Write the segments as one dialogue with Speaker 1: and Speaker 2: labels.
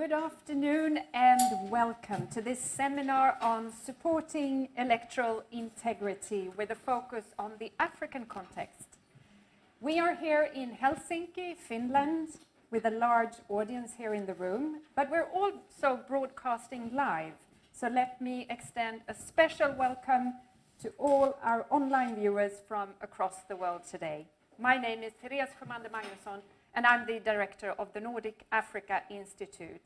Speaker 1: Good afternoon and welcome to this seminar on supporting electoral integrity with a focus on the African context. We are here in Helsinki, Finland, with a large audience here in the room, but we're also broadcasting live. So let me extend a special welcome to all our online viewers from across the world today. My name is Therese Sjömander Magnusson, and I'm the director of the Nordic Africa Institute.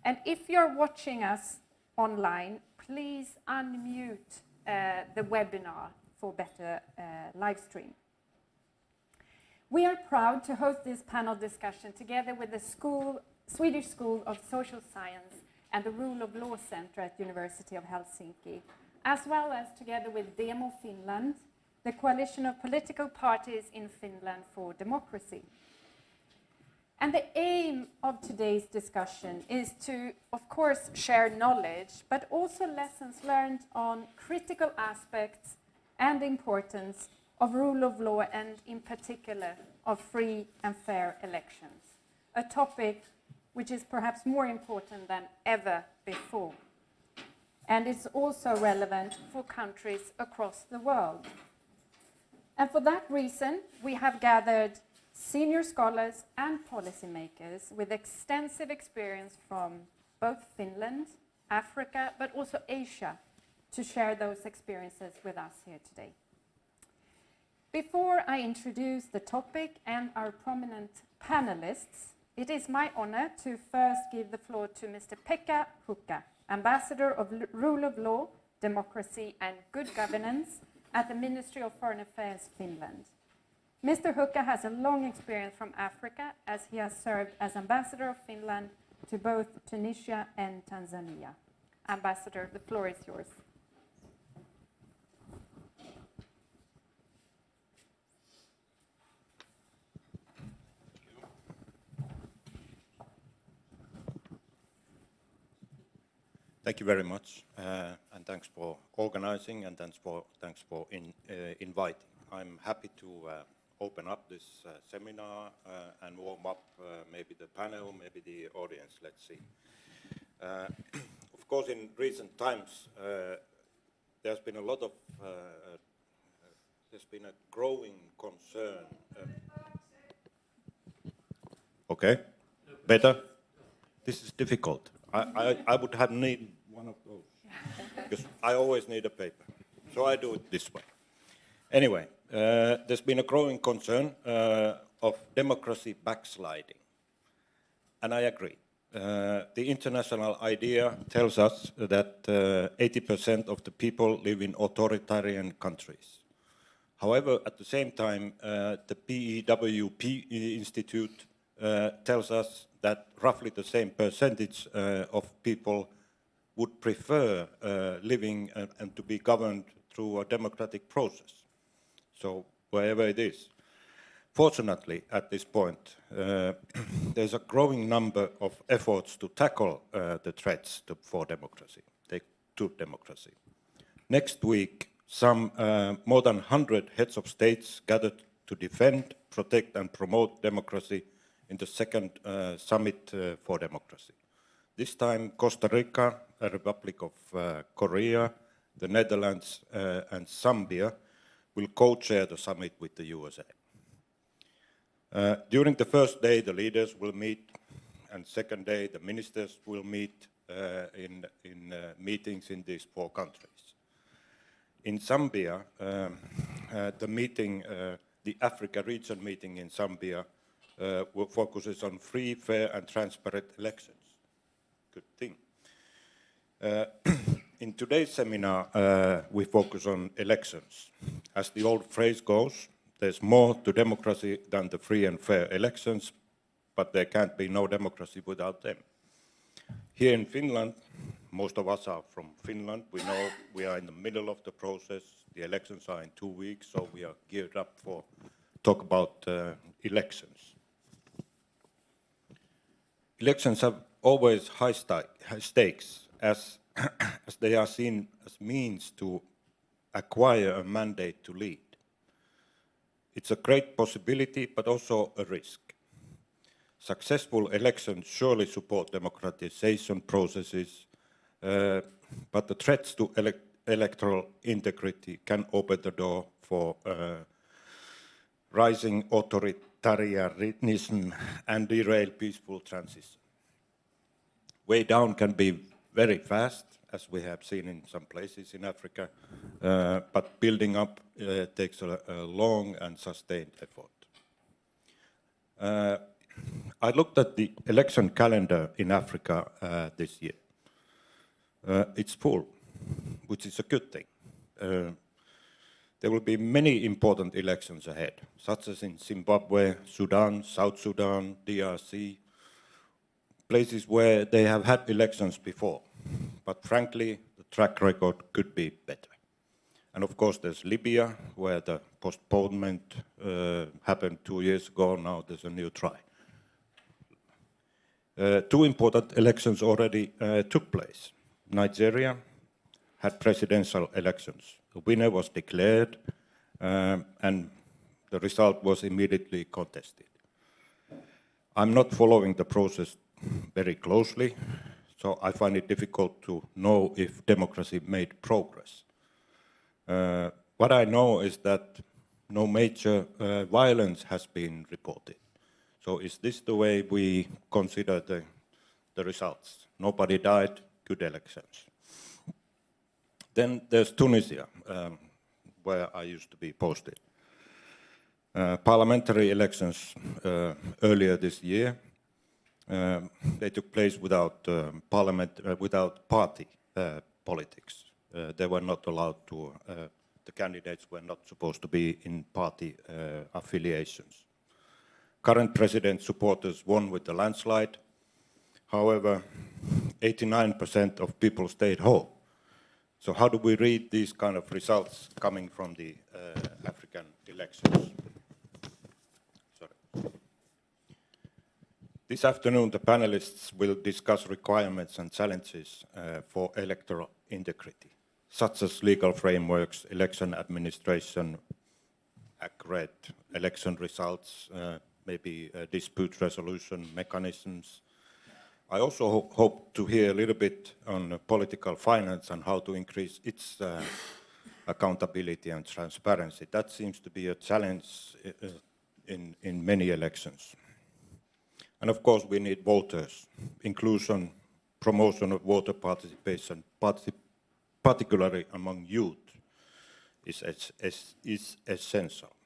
Speaker 1: And if you're watching us online, please unmute the webinar for better live stream. We are proud to host this panel discussion together with the Swedish School of Social Science and the Rule of Law Center at University of Helsinki, as well as together with Demo Finland, the coalition of political parties in Finland for democracy. And the aim of today's discussion is to, of course, share knowledge, but also lessons learned on critical aspects and importance of rule of law and, in particular, of free and fair elections, a topic which is perhaps more important than ever before. And it's also relevant for countries across the world. And for that reason, we have gathered senior scholars and policymakers with extensive experience from both Finland, Africa, but also Asia, to share those experiences with us here today. Before I introduce the topic and our prominent panelists, it is my honor to first give the floor to Mr. Pekka Hukka, Ambassador of Rule of Law, Democracy and Good Governance at the Ministry of Foreign Affairs, Finland. Mr. Hukka has a long experience from Africa, as he has served as Ambassador of Finland to both Tunisia and Tanzania. Ambassador, the floor is yours.
Speaker 2: Thank you very much, and thanks for organizing, and thanks for inviting. I'm happy to open up this seminar and warm up maybe the panel, maybe the audience. Let's see. Of course, in recent times, there's been a lot of there's been a growing concern. Okay, better. This is difficult. I would have need one of those, because I always need a paper. So I do it this way. Anyway, there's been a growing concern of democracy backsliding. And I agree. The international idea tells us that 80% of the people live in authoritarian countries. However, at the same time, the PEWP Institute tells us that roughly the same percentage of people would prefer living and to be governed through a democratic process. So wherever it is. Fortunately, at this point, there's a growing number of efforts to tackle the threats for democracy, to democracy. Next week, some more than 100 heads of states gathered to defend, protect and promote democracy in the second summit for democracy. This time, Costa Rica, a Republic of Korea, the Netherlands and Zambia will co-chair the summit with the USA. During the first day, the leaders will meet, and second day, the ministers will meet in meetings in these four countries. In Zambia, the Africa region meeting in Zambia focuses on free, fair and transparent elections. Good thing. In today's seminar, we focus on elections. As the old phrase goes, there's more to democracy than the free and fair elections, but there can't be no democracy without them. Here in Finland, most of us are from Finland. We know we are in the middle of the process. The elections are in 2 weeks, so we are geared up for talk about elections. Elections have always high stakes, as they are seen as means to acquire a mandate to lead. It's a great possibility, but also a risk. Successful elections surely support democratization processes, but the threats to electoral integrity can open the door for rising authoritarianism and derail peaceful transition. Way down can be very fast, as we have seen in some places in Africa, but building up takes a long and sustained effort. I looked at the election calendar in Africa this year. It's full, which is a good thing. There will be many important elections ahead, such as in Zimbabwe, Sudan, South Sudan, DRC, places where they have had elections before. But frankly, the track record could be better. And of course, there's Libya, where the postponement happened 2 years ago. Now there's a new try. 2 important elections already took place. Nigeria had presidential elections. The winner was declared, and the result was immediately contested. I'm not following the process very closely, so I find it difficult to know if democracy made progress. What I know is that no major violence has been reported. So is this the way we consider the results? Nobody died, good elections. Then there's Tunisia, where I used to be posted. Parliamentary elections earlier this year, they took place without without party politics. They were not allowed to, the candidates were not supposed to be in party affiliations. Current president supporters won with the landslide. However, 89% of people stayed home. So how do we read these kind of results coming from the African elections? Sorry. This afternoon, the panelists will discuss requirements and challenges for electoral integrity, such as legal frameworks, election administration, accurate election results, maybe dispute resolution mechanisms. I also hope to hear a little bit on political finance and how to increase its accountability and transparency. That seems to be a challenge in many elections. And of course, we need voters. Inclusion, promotion of voter participation, particularly among youth, is essential.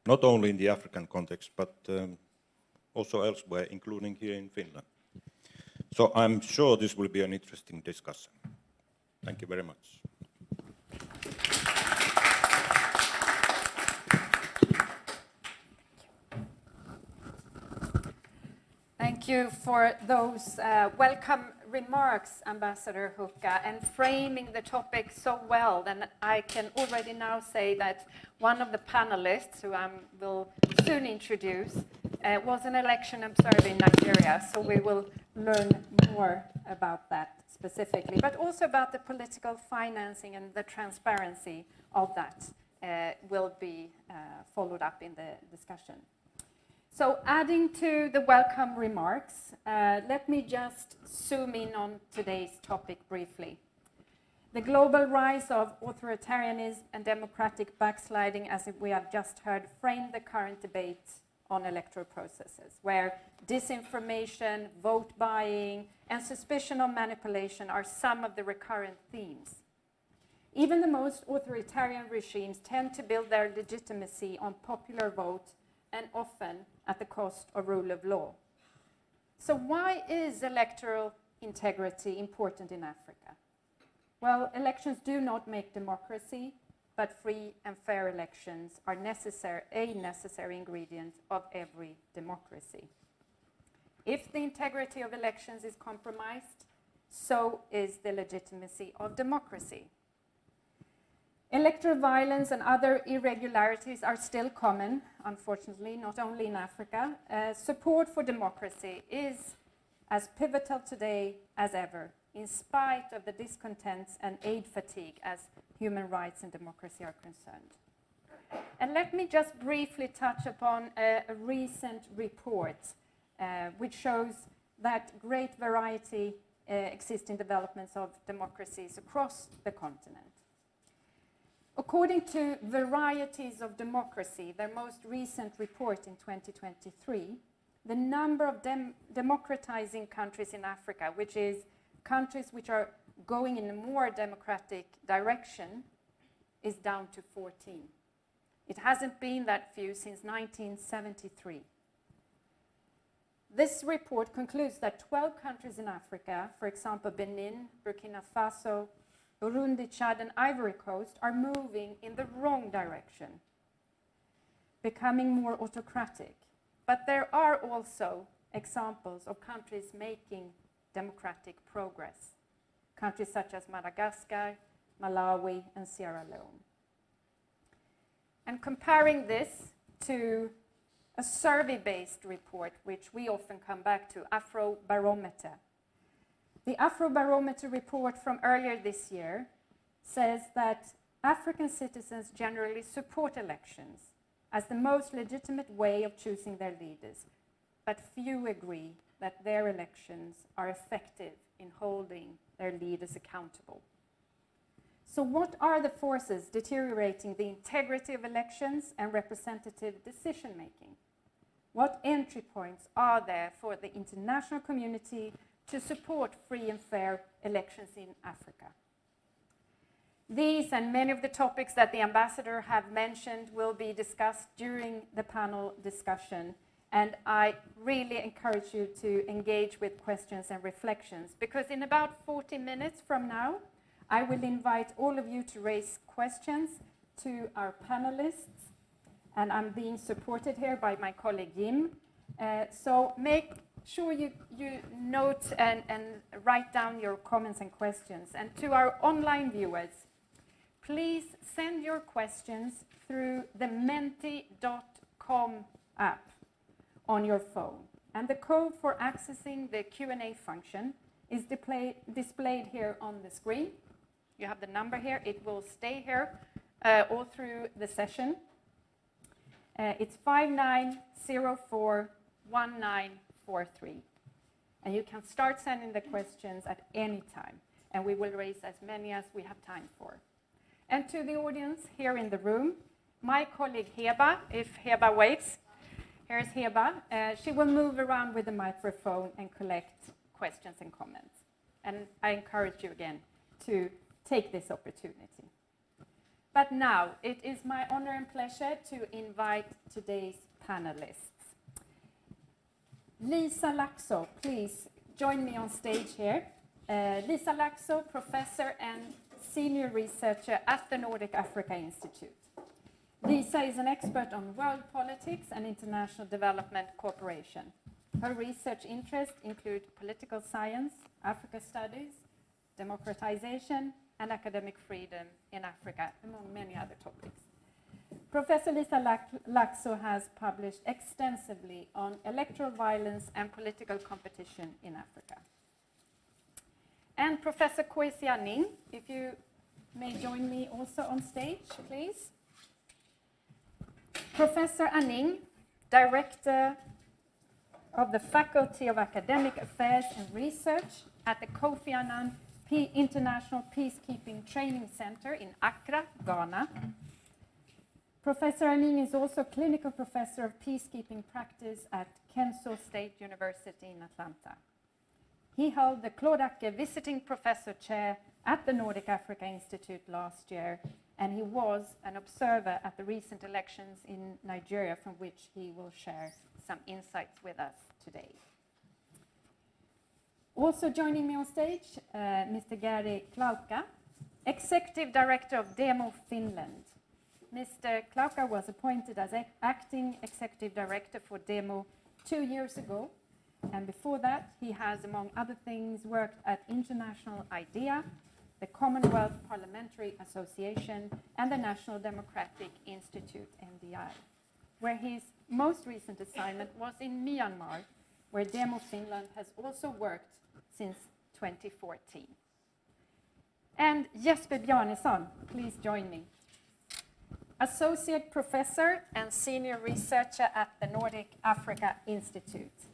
Speaker 2: Not only in the African context, but also elsewhere, including here in Finland. So I'm sure this will be an interesting discussion. Thank you very much.
Speaker 1: Thank you for those welcome remarks, Ambassador Hukka, and framing the topic so well. And I can already now say that one of the panelists, who I will soon introduce, was an election observer in Nigeria. So we will learn more about that specifically, but also about the political financing and the transparency of that will be followed up in the discussion. So adding to the welcome remarks, let me just zoom in on today's topic briefly. The global rise of authoritarianism and democratic backsliding, as we have just heard, frame the current debate on electoral processes, where disinformation, vote buying, and suspicion of manipulation are some of the recurrent themes. Even the most authoritarian regimes tend to build their legitimacy on popular vote, and often at the cost of rule of law. So why is electoral integrity important in Africa? Well, elections do not make democracy, but free and fair elections are a necessary ingredient of every democracy. If the integrity of elections is compromised, so is the legitimacy of democracy. Electoral violence and other irregularities are still common, unfortunately, not only in Africa. Support for democracy is as pivotal today as ever, in spite of the discontents and aid fatigue as human rights and democracy are concerned. And let me just briefly touch upon a recent report which shows that great variety exists in developments of democracies across the continent. According to Varieties of Democracy, their most recent report in 2023, the number of democratizing countries in Africa, which is countries which are going in a more democratic direction, is down to 14. It hasn't been that few since 1973. This report concludes that 12 countries in Africa, for example, Benin, Burkina Faso, Burundi, Chad, and Ivory Coast, are moving in the wrong direction, becoming more autocratic. But there are also examples of countries making democratic progress, countries such as Madagascar, Malawi, and Sierra Leone. And comparing this to a survey-based report, which we often come back to, Afrobarometer. The Afrobarometer report from earlier this year says that African citizens generally support elections as the most legitimate way of choosing their leaders, but few agree that their elections are effective in holding their leaders accountable. So what are the forces deteriorating the integrity of elections and representative decision-making? What entry points are there for the international community to support free and fair elections in Africa? These and many of the topics that the ambassador have mentioned will be discussed during the panel discussion, and I really encourage you to engage with questions and reflections, because in about 40 minutes from now, I will invite all of you to raise questions to our panelists, and I'm being supported here by my colleague Jim. So make sure you note and write down your comments and questions. And to our online viewers, please send your questions through the menti.com app on your phone. And the code for accessing the Q&A function is displayed here on the screen. You have the number here. It will stay here all through the session. It's 59041943. And you can start sending the questions at any time, and we will raise as many as we have time for. And to the audience here in the room, my colleague Heba, if Heba waits, here's Heba. She will move around with the microphone and collect questions and comments. And I encourage you again to take this opportunity. But now, it is my honor and pleasure to invite today's panelists. Lisa Laxå, please join me on stage here. Lisa Laxå, professor and senior researcher at the Nordic Africa Institute. Lisa is an expert on world politics and international development cooperation. Her research interests include political science, Africa studies, democratization, and academic freedom in Africa, among many other topics. Professor Lisa Laxå has published extensively on electoral violence and political competition in Africa. And Professor Kwesi Anning, if you may join me also on stage, please. Professor Anning, Director of the Faculty of Academic Affairs and Research at the Kofi Annan International Peacekeeping Training Center in Accra, Ghana. Professor Anning is also Clinical Professor of Peacekeeping Practice at Kennesaw State University in Atlanta. He held the Claude Akke Visiting Professor Chair at the Nordic Africa Institute last year, and he was an observer at the recent elections in Nigeria, from which he will share some insights with us today. Also joining me on stage, Mr. Gary Klauka, Executive Director of Demo Finland. Mr. Klauka was appointed as Acting Executive Director for Demo 2 years ago, and before that he has, among other things, worked at International IDEA, the Commonwealth Parliamentary Association, and the National Democratic Institute, NDI, where his most recent assignment was in Myanmar, where Demo Finland has also worked since 2014. And Jesper Bjarnason, please join me. Associate Professor and Senior Researcher at the Nordic Africa Institute.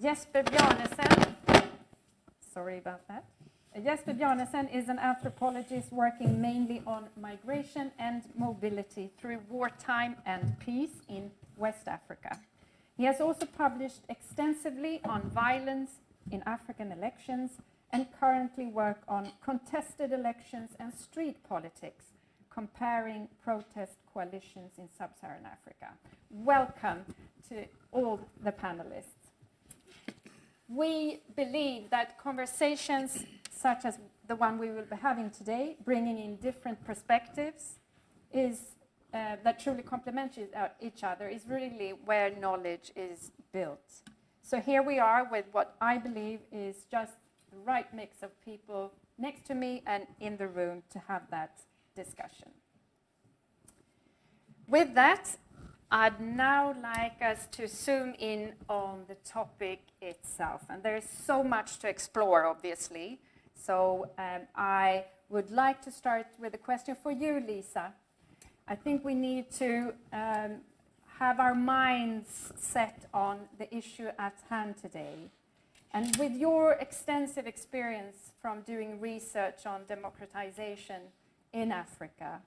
Speaker 1: Jesper Bjarnesen, sorry about that. Jesper Bjarnesen is an anthropologist working mainly on migration and mobility through wartime and peace in West Africa. He has also published extensively on violence in African elections and currently work on contested elections and street politics, comparing protest coalitions in sub-Saharan Africa. Welcome to all the panelists. We believe that conversations such as the one we will be having today, bringing in different perspectives, that truly complement each other, is really where knowledge is built. So here we are with what I believe is just the right mix of people next to me and in the room to have that discussion. With that, I'd now like us to zoom in on the topic itself. And there's so much to explore, obviously. So I would like to start with a question for you, Lisa. I think we need to have our minds set on the issue at hand today. And with your extensive experience from doing research on democratization in Africa,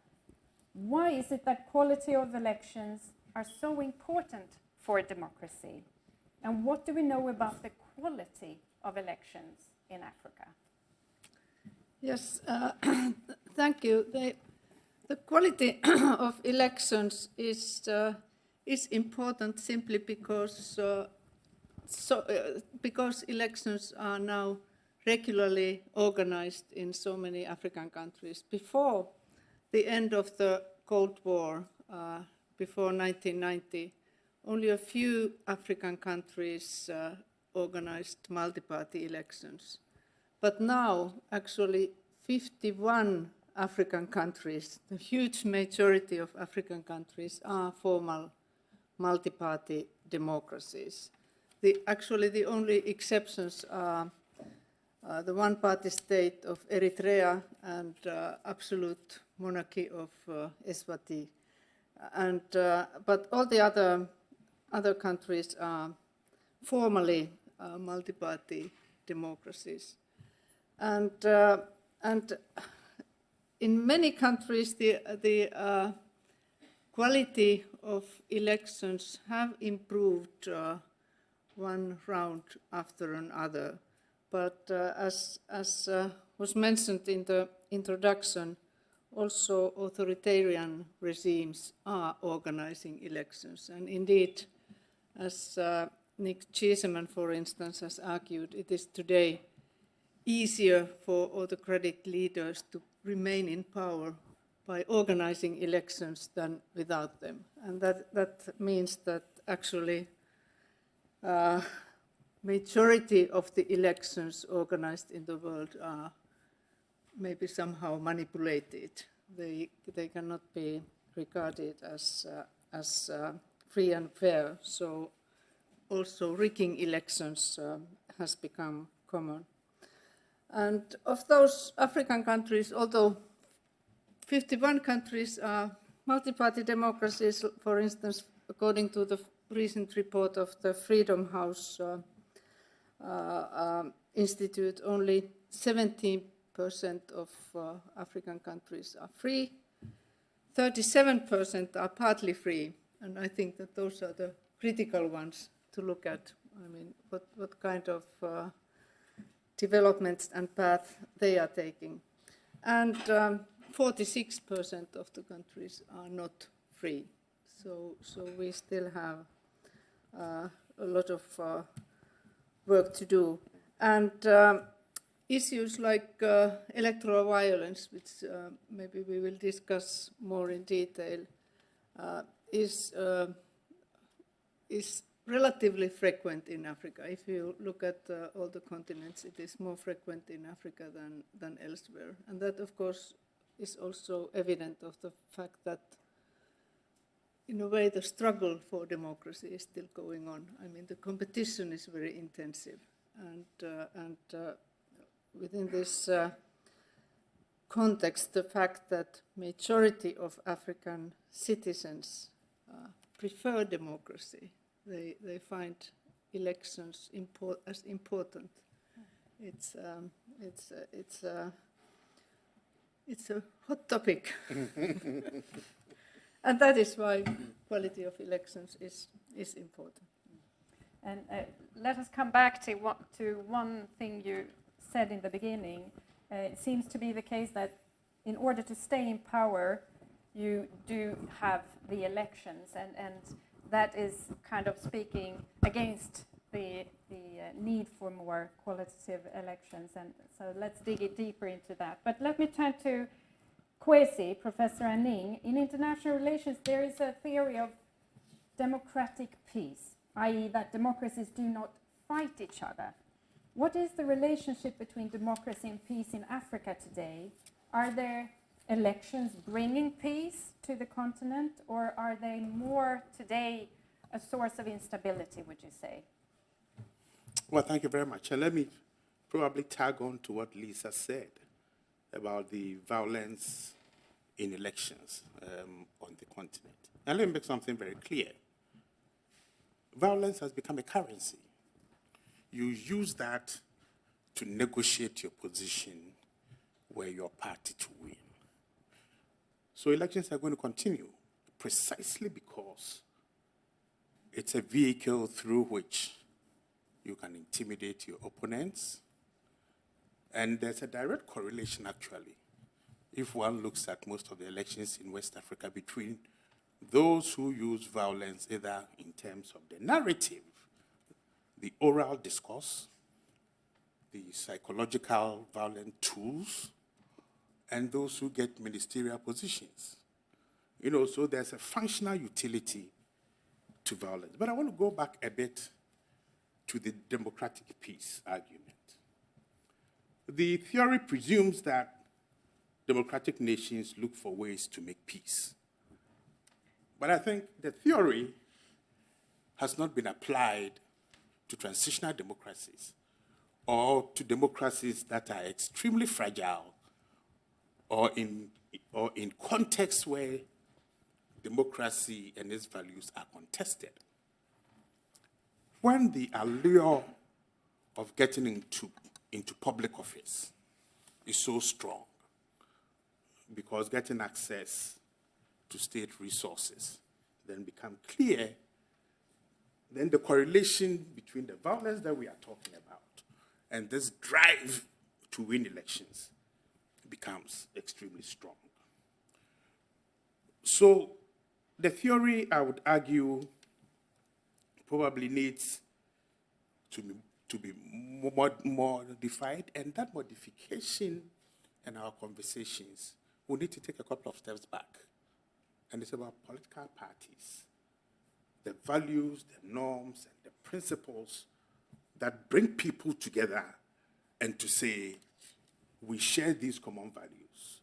Speaker 1: why is it that quality of elections are so important for democracy? And what do we know about the quality of elections in Africa?
Speaker 3: Yes, thank you. The quality of elections is important simply because elections are now regularly organized in so many African countries. Before the end of the Cold War, before 1990, only a few African countries organized multi-party elections. But now, actually, 51 African countries, the huge majority of African countries, are formal multi-party democracies. Actually, the only exceptions are the one-party state of Eritrea and absolute monarchy of Eswatini. But all the other countries are formally multi-party democracies. And in many countries, the quality of elections have improved one round after another. But as was mentioned in the introduction, also authoritarian regimes are organizing elections. And indeed, as Nick Cheeseman, for instance, has argued, it is today easier for autocratic leaders to remain in power by organizing elections than without them. And that means that actually majority of the elections organized in the world are maybe somehow manipulated. They cannot be regarded as free and fair. So also rigging elections has become common. And of those African countries, although 51 countries are multi-party democracies, for instance, according to the recent report of the Freedom House Institute, only 17% of African countries are free, 37% are partly free, and I think that those are the critical ones to look at. I mean, what kind of developments and path they are taking. And 46% of the countries are not free. So we still have a lot of work to do. And issues like electoral violence, which maybe we will discuss more in detail, is relatively frequent in Africa. If you look at all the continents, it is more frequent in Africa than elsewhere. And that, of course, is also evident of the fact that, in a way, the struggle for democracy is still going on. I mean, the competition is very intensive. And within this context, the fact that majority of African citizens prefer democracy, they find elections as important. It's a hot topic, and that is why quality of elections is important.
Speaker 1: And let us come back to one thing you said in the beginning. It seems to be the case that in order to stay in power, you do have the elections, and that is kind of speaking against the need for more qualitative elections. And so let's dig it deeper into that. But let me turn to Kwesi, Professor Anning. In international relations, there is a theory of democratic peace, i.e. that democracies do not fight each other. What is the relationship between democracy and peace in Africa today? Are there elections bringing peace to the continent, or are they more today a source of instability, would you say?
Speaker 4: Well, thank you very much. And let me probably tag on to what Lisa said about the violence in elections on the continent. And let me make something very clear. Violence has become a currency. You use that to negotiate your position where your party to win. So elections are going to continue precisely because it's a vehicle through which you can intimidate your opponents. And there's a direct correlation, actually, if one looks at most of the elections in West Africa, between those who use violence either in terms of the narrative, the oral discourse, the psychological violent tools, and those who get ministerial positions. You know, so there's a functional utility to violence. But I want to go back a bit to the democratic peace argument. The theory presumes that democratic nations look for ways to make peace. But I think the theory has not been applied to transitional democracies or to democracies that are extremely fragile or in contexts where democracy and its values are contested. When the allure of getting into public office is so strong, because getting access to state resources then become clear, then the correlation between the violence that we are talking about and this drive to win elections becomes extremely strong. So the theory, I would argue, probably needs to be modified, and that modification in our conversations will need to take a couple of steps back. And it's about political parties, the values, the norms, and the principles that bring people together and to say, we share these common values,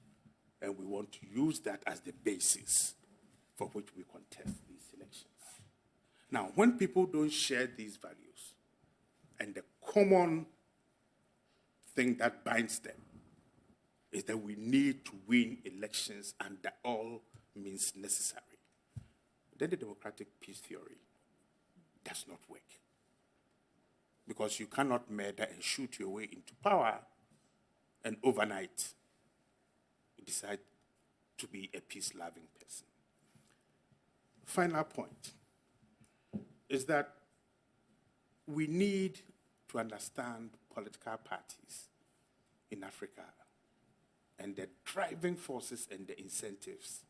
Speaker 4: and we want to use that as the basis for which we contest these elections. Now, when people don't share these values, and the common thing that binds them is that we need to win elections under all means necessary, then the democratic peace theory does not work. Because you cannot murder and shoot your way into power and overnight decide to be a peace-loving person. Final point is that we need to understand political parties in Africa and the driving forces and the incentives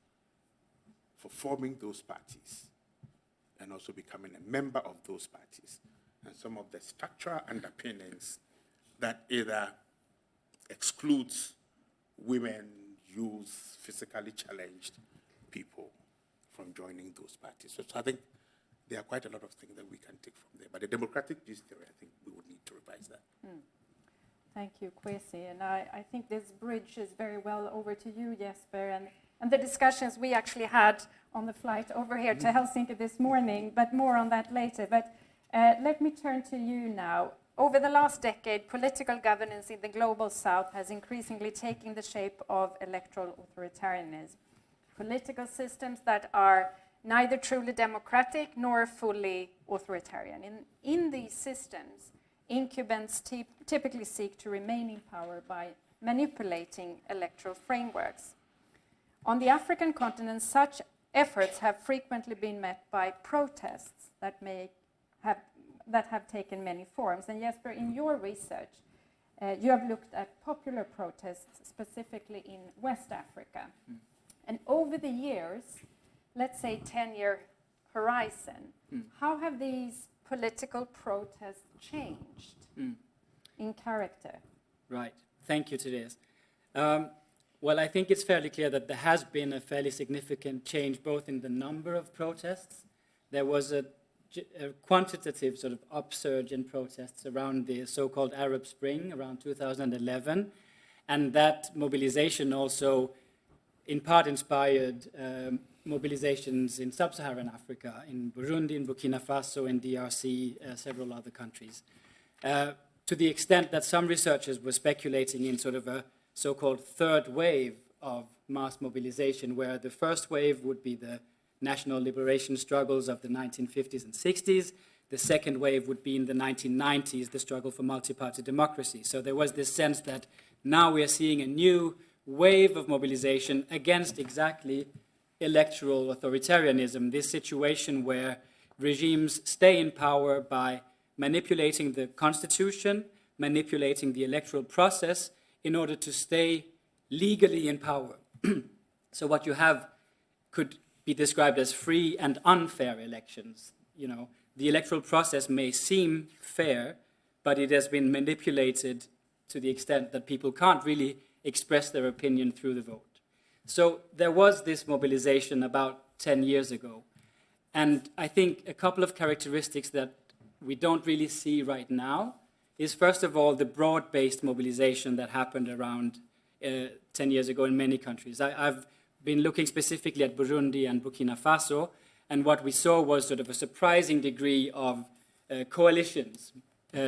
Speaker 4: for forming those parties and also becoming a member of those parties, and some of the structural underpinnings that either excludes women, youth, physically challenged people from joining those parties. So I think there are quite a lot of things that we can take from there. But the democratic peace theory, I think we would need to revise that.
Speaker 1: Thank you, Kwesi. And I think this bridges very well over to you, Jesper, and the discussions we actually had on the flight over here to Helsinki this morning, but more on that later. But let me turn to you now. Over the last decade, political governance in the global south has increasingly taken the shape of electoral authoritarianism. Political systems that are neither truly democratic nor fully authoritarian. In these systems, incumbents typically seek to remain in power by manipulating electoral frameworks. On the African continent, such efforts have frequently been met by protests that have taken many forms. And Jesper, in your research, you have looked at popular protests, specifically in West Africa. And over the years, let's say 10-year horizon, how have these political protests changed in character?
Speaker 5: Right. Thank you, Therese. Well, I think it's fairly clear that there has been a fairly significant change both in the number of protests. There was a quantitative sort of upsurge in protests around the so-called Arab Spring around 2011, and that mobilization also in part inspired mobilizations in sub-Saharan Africa, in Burundi, in Burkina Faso, in DRC, several other countries. To the extent that some researchers were speculating in sort of a so-called third wave of mass mobilization, where the first wave would be the national liberation struggles of the 1950s and 60s. The second wave would be in the 1990s, the struggle for multi-party democracy. So there was this sense that now we are seeing a new wave of mobilization against exactly electoral authoritarianism, this situation where regimes stay in power by manipulating the constitution, manipulating the electoral process in order to stay legally in power. So what you have could be described as free and unfair elections. You know, the electoral process may seem fair, but it has been manipulated to the extent that people can't really express their opinion through the vote. So there was this mobilization about 10 years ago. And I think a couple of characteristics that we don't really see right now is, first of all, the broad-based mobilization that happened around 10 years ago in many countries. I've been looking specifically at Burundi and Burkina Faso, and what we saw was sort of a surprising degree of coalitions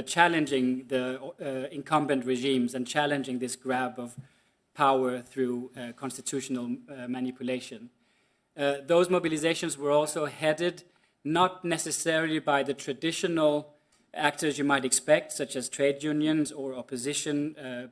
Speaker 5: challenging the incumbent regimes and challenging this grab of power through constitutional manipulation. Those mobilizations were also headed not necessarily by the traditional actors you might expect, such as trade unions or opposition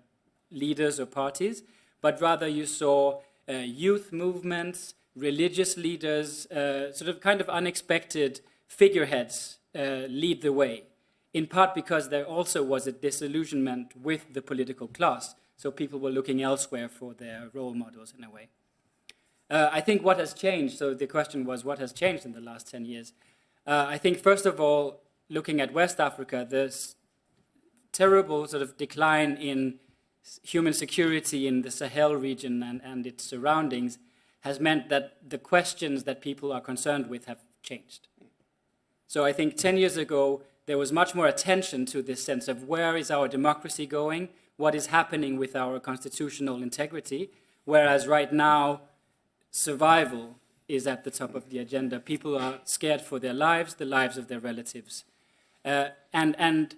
Speaker 5: leaders or parties, but rather you saw youth movements, religious leaders, sort of kind of unexpected figureheads lead the way, in part because there also was a disillusionment with the political class, so people were looking elsewhere for their role models in a way. I think what has changed, so the question was what has changed in the last 10 years? I think first of all, looking at West Africa, this terrible sort of decline in human security in the Sahel region and its surroundings has meant that the questions that people are concerned with have changed. So I think 10 years ago, there was much more attention to this sense of where is our democracy going, what is happening with our constitutional integrity, whereas right now, survival is at the top of the agenda. People are scared for their lives, the lives of their relatives. And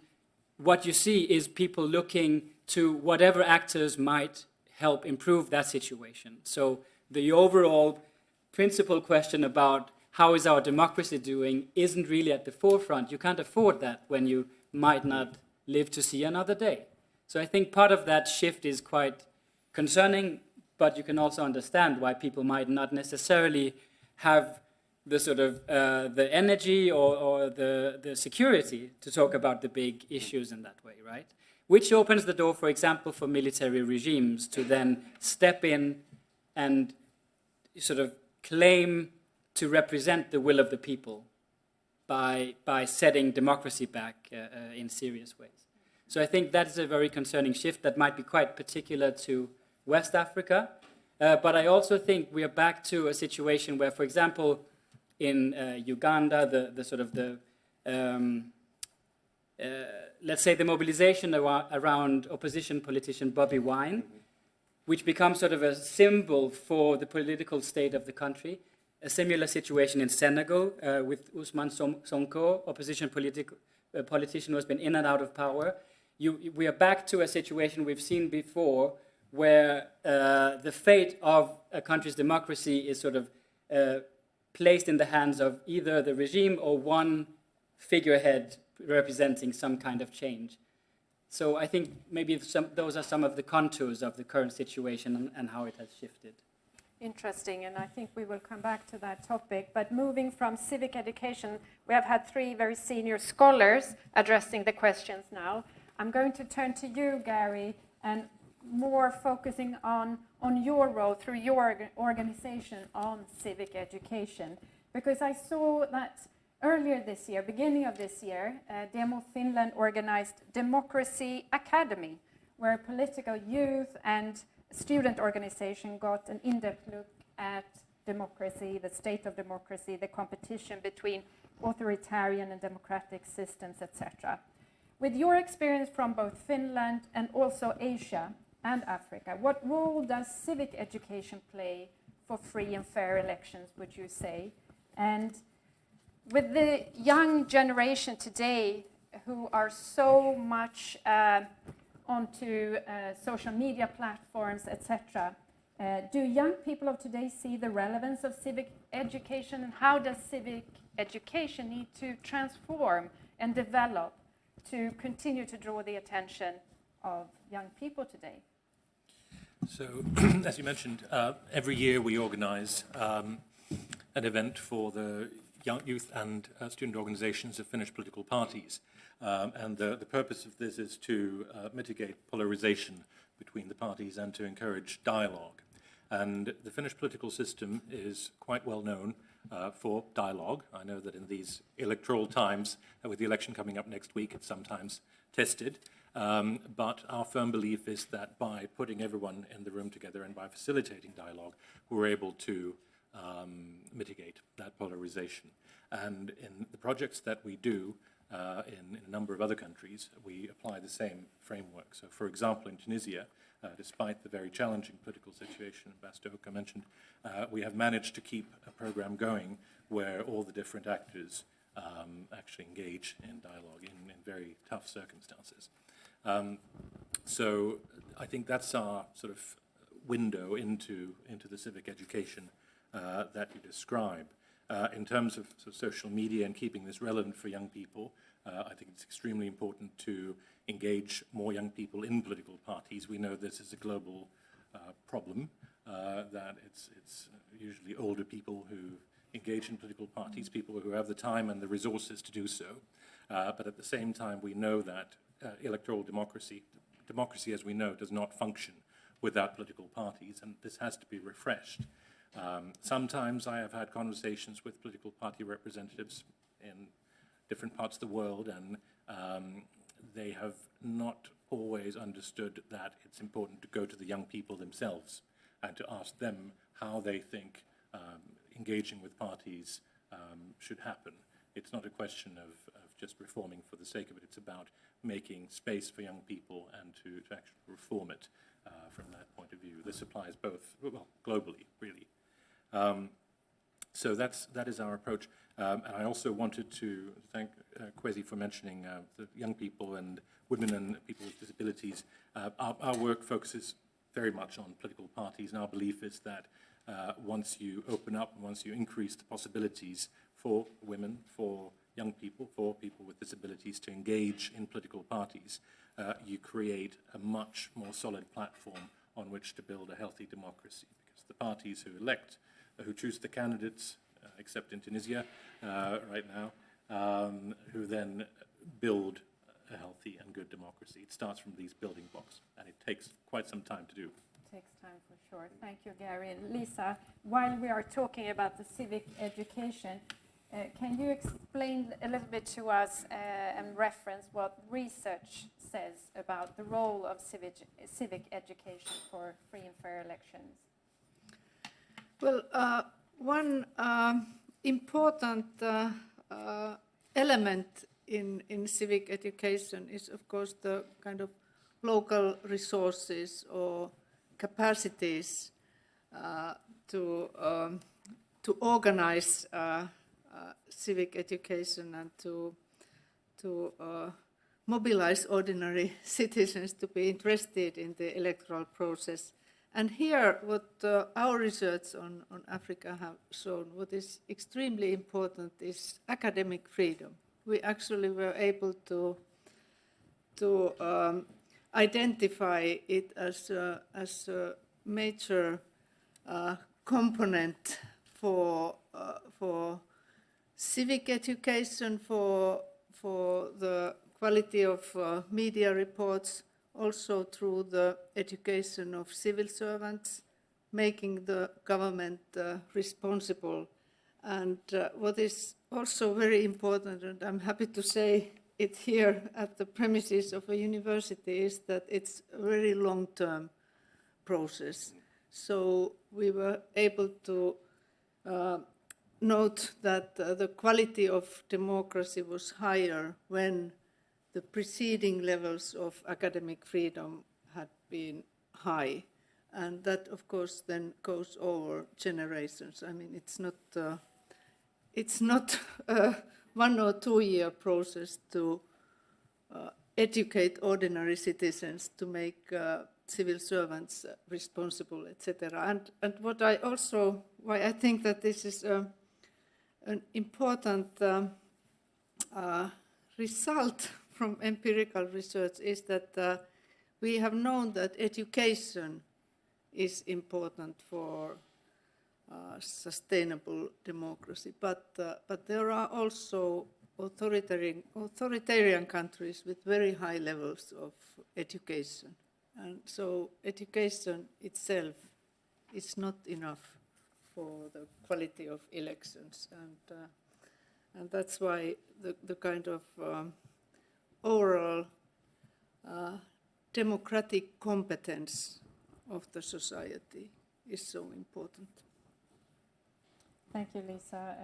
Speaker 5: what you see is people looking to whatever actors might help improve that situation. So the overall principal question about how is our democracy doing isn't really at the forefront. You can't afford that when you might not live to see another day. So I think part of that shift is quite concerning, but you can also understand why people might not necessarily have the sort of the energy or the security to talk about the big issues in that way, right? Which opens the door, for example, for military regimes to then step in and sort of claim to represent the will of the people by setting democracy back in serious ways. So I think that is a very concerning shift that might be quite particular to West Africa. But I also think we are back to a situation where, for example, in Uganda, let's say the mobilization around opposition politician Bobi Wine, which becomes sort of a symbol for the political state of the country. A similar situation in Senegal with Ousmane Sonko, opposition politician who has been in and out of power. We are back to a situation we've seen before where the fate of a country's democracy is sort of placed in the hands of either the regime or one figurehead representing some kind of change. So I think maybe those are some of the contours of the current situation and how it has shifted.
Speaker 1: Interesting, and I think we will come back to that topic. But moving from civic education, we have had 3 very senior scholars addressing the questions now. I'm going to turn to you, Gary, and more focusing on your role through your organization on civic education. Because I saw that earlier this year, beginning of this year, Demo Finland organized Democracy Academy, where political youth and student organization got an in-depth look at democracy, the state of democracy, the competition between authoritarian and democratic systems, etc. With your experience from both Finland and also Asia and Africa, what role does civic education play for free and fair elections, would you say? And with the young generation today who are so much onto social media platforms, etc., do young people of today see the relevance of civic education, and how does civic education need to transform and develop to continue to draw the attention of young people today?
Speaker 6: So, as you mentioned, every year we organize an event for the young youth and student organizations of Finnish political parties. And the purpose of this is to mitigate polarization between the parties and to encourage dialogue. And the Finnish political system is quite well known for dialogue. I know that in these electoral times, with the election coming up next week, it's sometimes tested. But our firm belief is that by putting everyone in the room together and by facilitating dialogue, we're able to mitigate that polarization. And in the projects that we do in a number of other countries, we apply the same framework. So, for example, in Tunisia, despite the very challenging political situation Ambassador Hooker mentioned, we have managed to keep a program going where all the different actors actually engage in dialogue in very tough circumstances. So I think that's our sort of window into the civic education that you describe. In terms of social media and keeping this relevant for young people, I think it's extremely important to engage more young people in political parties. We know this is a global problem, that it's usually older people who engage in political parties, people who have the time and the resources to do so. But at the same time, we know that electoral democracy as we know, does not function without political parties, and this has to be refreshed. Sometimes I have had conversations with political party representatives in different parts of the world, and they have not always understood that it's important to go to the young people themselves and to ask them how they think engaging with parties should happen. It's not a question of just reforming for the sake of it. It's about making space for young people and to actually reform it from that point of view. This applies both, well, globally, really. So that is our approach. And I also wanted to thank Kwesi for mentioning the young people and women and people with disabilities. Our work focuses very much on political parties, and our belief is that once you open up, once you increase the possibilities for women, for young people, for people with disabilities to engage in political parties, you create a much more solid platform on which to build a healthy democracy. Because the parties who choose the candidates, except in Tunisia right now, who then build a healthy and good democracy. It starts from these building blocks, and it takes quite some time to do.
Speaker 1: It takes time for sure. Thank you, Gary. And Lisa, while we are talking about the civic education, can you explain a little bit to us and reference what research says about the role of civic education for free and fair elections?
Speaker 3: Well, one important element in civic education is, of course, the kind of local resources or capacities to organize civic education and to mobilize ordinary citizens to be interested in the electoral process And here, what our research on Africa have shown, what is extremely important is academic freedom. We actually were able to identify it as a major component for civic education, for the quality of media reports, also through the education of civil servants, making the government responsible. And what is also very important, and I'm happy to say it here at the premises of a university, is that it's a very long-term process. So we were able to note that the quality of democracy was higher when the preceding levels of academic freedom had been high. And that, of course, then goes over generations. I mean, it's not a 1 or 2 year process to educate ordinary citizens, to make civil servants responsible, etc. And what I also, why I think that this is an important result from empirical research is that we have known that education is important for sustainable democracy, but there are also authoritarian countries with very high levels of education, and so education itself is not enough for the quality of elections, and that's why the kind of overall democratic competence of the society is so important.
Speaker 1: Thank you, Lisa.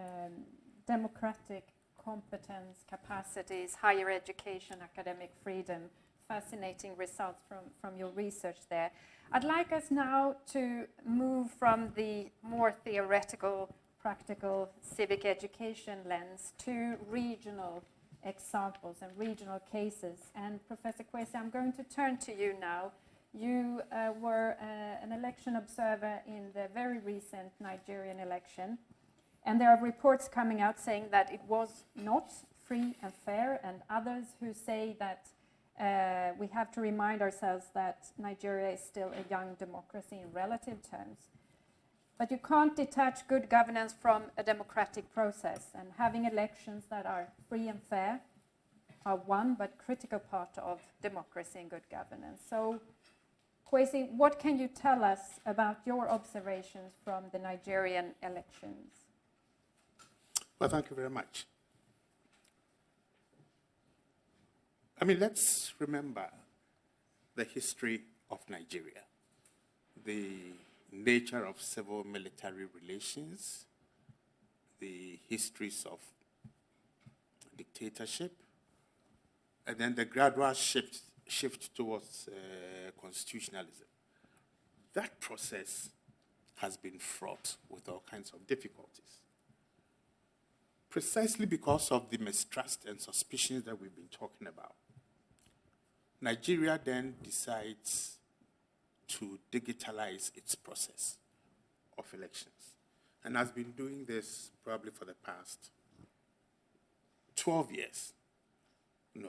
Speaker 1: Democratic competence, capacities, higher education, academic freedom, fascinating results from your research there. I'd like us now to move from the more theoretical, practical civic education lens to regional examples and regional cases. And Professor Kwesi, I'm going to turn to you now. You were an election observer in the very recent Nigerian election, and there are reports coming out saying that it was not free and fair, and others who say that we have to remind ourselves that Nigeria is still a young democracy in relative terms. But you can't detach good governance from a democratic process, and having elections that are free and fair are one but critical part of democracy and good governance. So, Kwesi, what can you tell us about your observations from the Nigerian elections?
Speaker 4: Well, thank you very much. I mean, let's remember the history of Nigeria, the nature of civil-military relations, the histories of dictatorship, and then the gradual shift towards constitutionalism. That process has been fraught with all kinds of difficulties, precisely because of the mistrust and suspicions that we've been talking about. Nigeria then decides to digitalize its process of elections, and has been doing this probably for the past 12 years.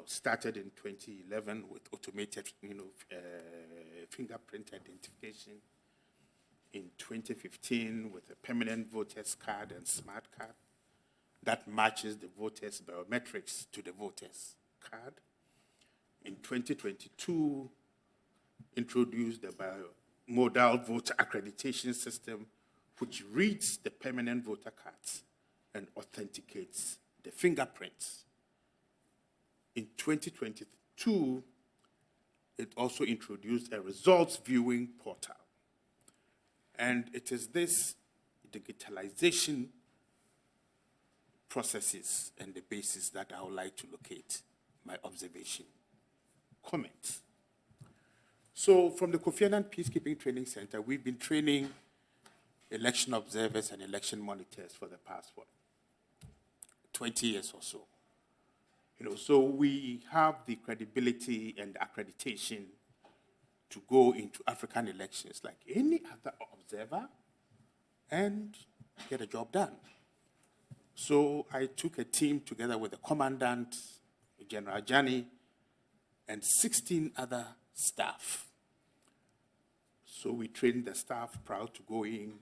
Speaker 4: Started in 2011 with automated, fingerprint identification. In 2015 with a permanent voter's card and smart card that matches the voter's biometrics to the voter's card. In 2022, introduced the bimodal voter accreditation system, which reads the permanent voter cards and authenticates the fingerprints. In 2022, it also introduced a results viewing portal. And it is this digitalization processes and the basis that I would like to locate my observation comments. So from the Kofi Annan Peacekeeping Training Center, we've been training election observers and election monitors for the past, 20 years or so. So we have the credibility and accreditation to go into African elections like any other observer and get a job done. So I took a team together with the commandant, General Jani, and 16 other staff. So we trained the staff prior to going,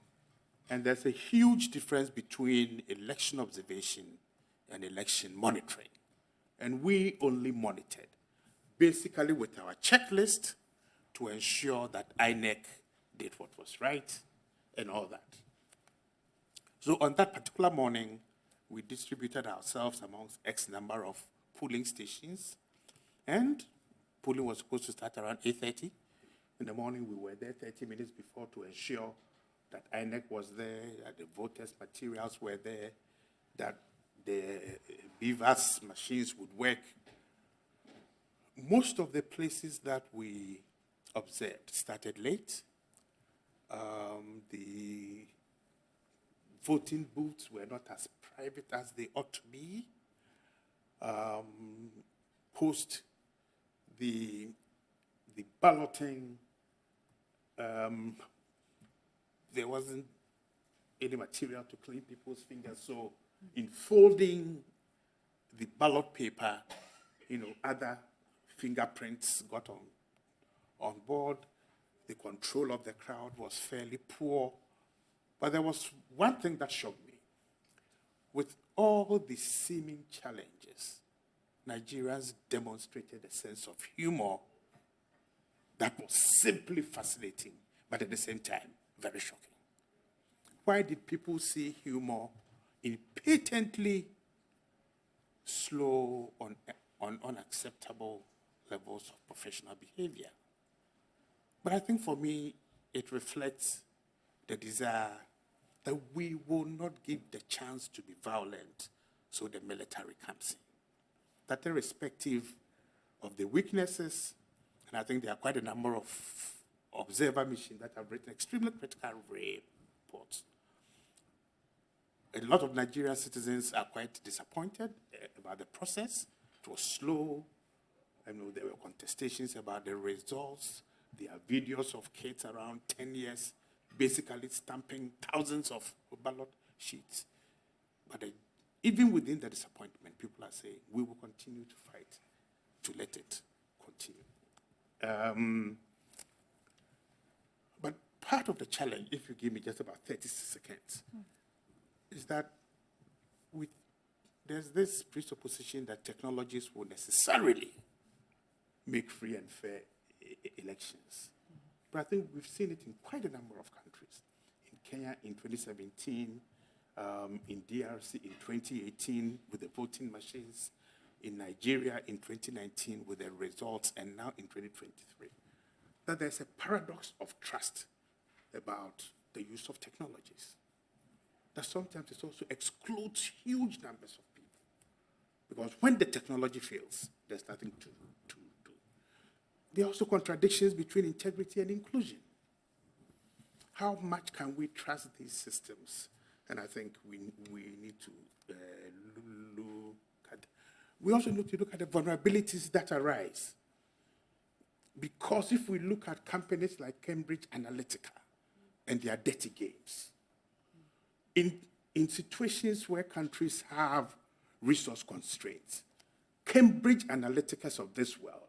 Speaker 4: and there's a huge difference between election observation and election monitoring. And we only monitored, basically with our checklist to ensure that INEC did what was right and all that. So on that particular morning, we distributed ourselves amongst X number of polling stations, and polling was supposed to start around 8:30. In the morning, we were there 30 minutes before to ensure that INEC was there, that the voters' materials were there, that the BVAS machines would work. Most of the places that we observed started late. The voting booths were not as private as they ought to be. Post the balloting, there wasn't any material to clean people's fingers. So in folding the ballot paper, other fingerprints got on board. The control of the crowd was fairly poor. But there was one thing that shocked me. With all the seeming challenges, Nigerians demonstrated a sense of humor that was simply fascinating, but at the same time, very shocking. Why did people see humor in patently slow, on unacceptable levels of professional behavior? But I think for me, it reflects the desire that we will not give the chance to be violent, so the military comes in. That irrespective of the weaknesses, and I think there are quite a number of observer missions that have written extremely critical reports. A lot of Nigerian citizens are quite disappointed about the process. It was slow. There were contestations about the results. There are videos of kids around 10 years basically stamping thousands of ballot sheets. But even within the disappointment, people are saying, we will continue to fight to let it continue. But part of the challenge, if you give me just about 30 seconds, is that there's this presupposition that technologies will necessarily make free and fair elections. But I think we've seen it in quite a number of countries. In Kenya in 2017, in DRC in 2018 with the voting machines, in Nigeria in 2019 with the results, and now in 2023. That there's a paradox of trust about the use of technologies. That sometimes it also excludes huge numbers of people. Because when the technology fails, there's nothing to do. There are also contradictions between integrity and inclusion. How much can we trust these systems? And I think we need to look at. We also need to look at the vulnerabilities that arise. Because if we look at companies like Cambridge Analytica and their dirty games, in situations where countries have resource constraints, Cambridge Analyticas of this world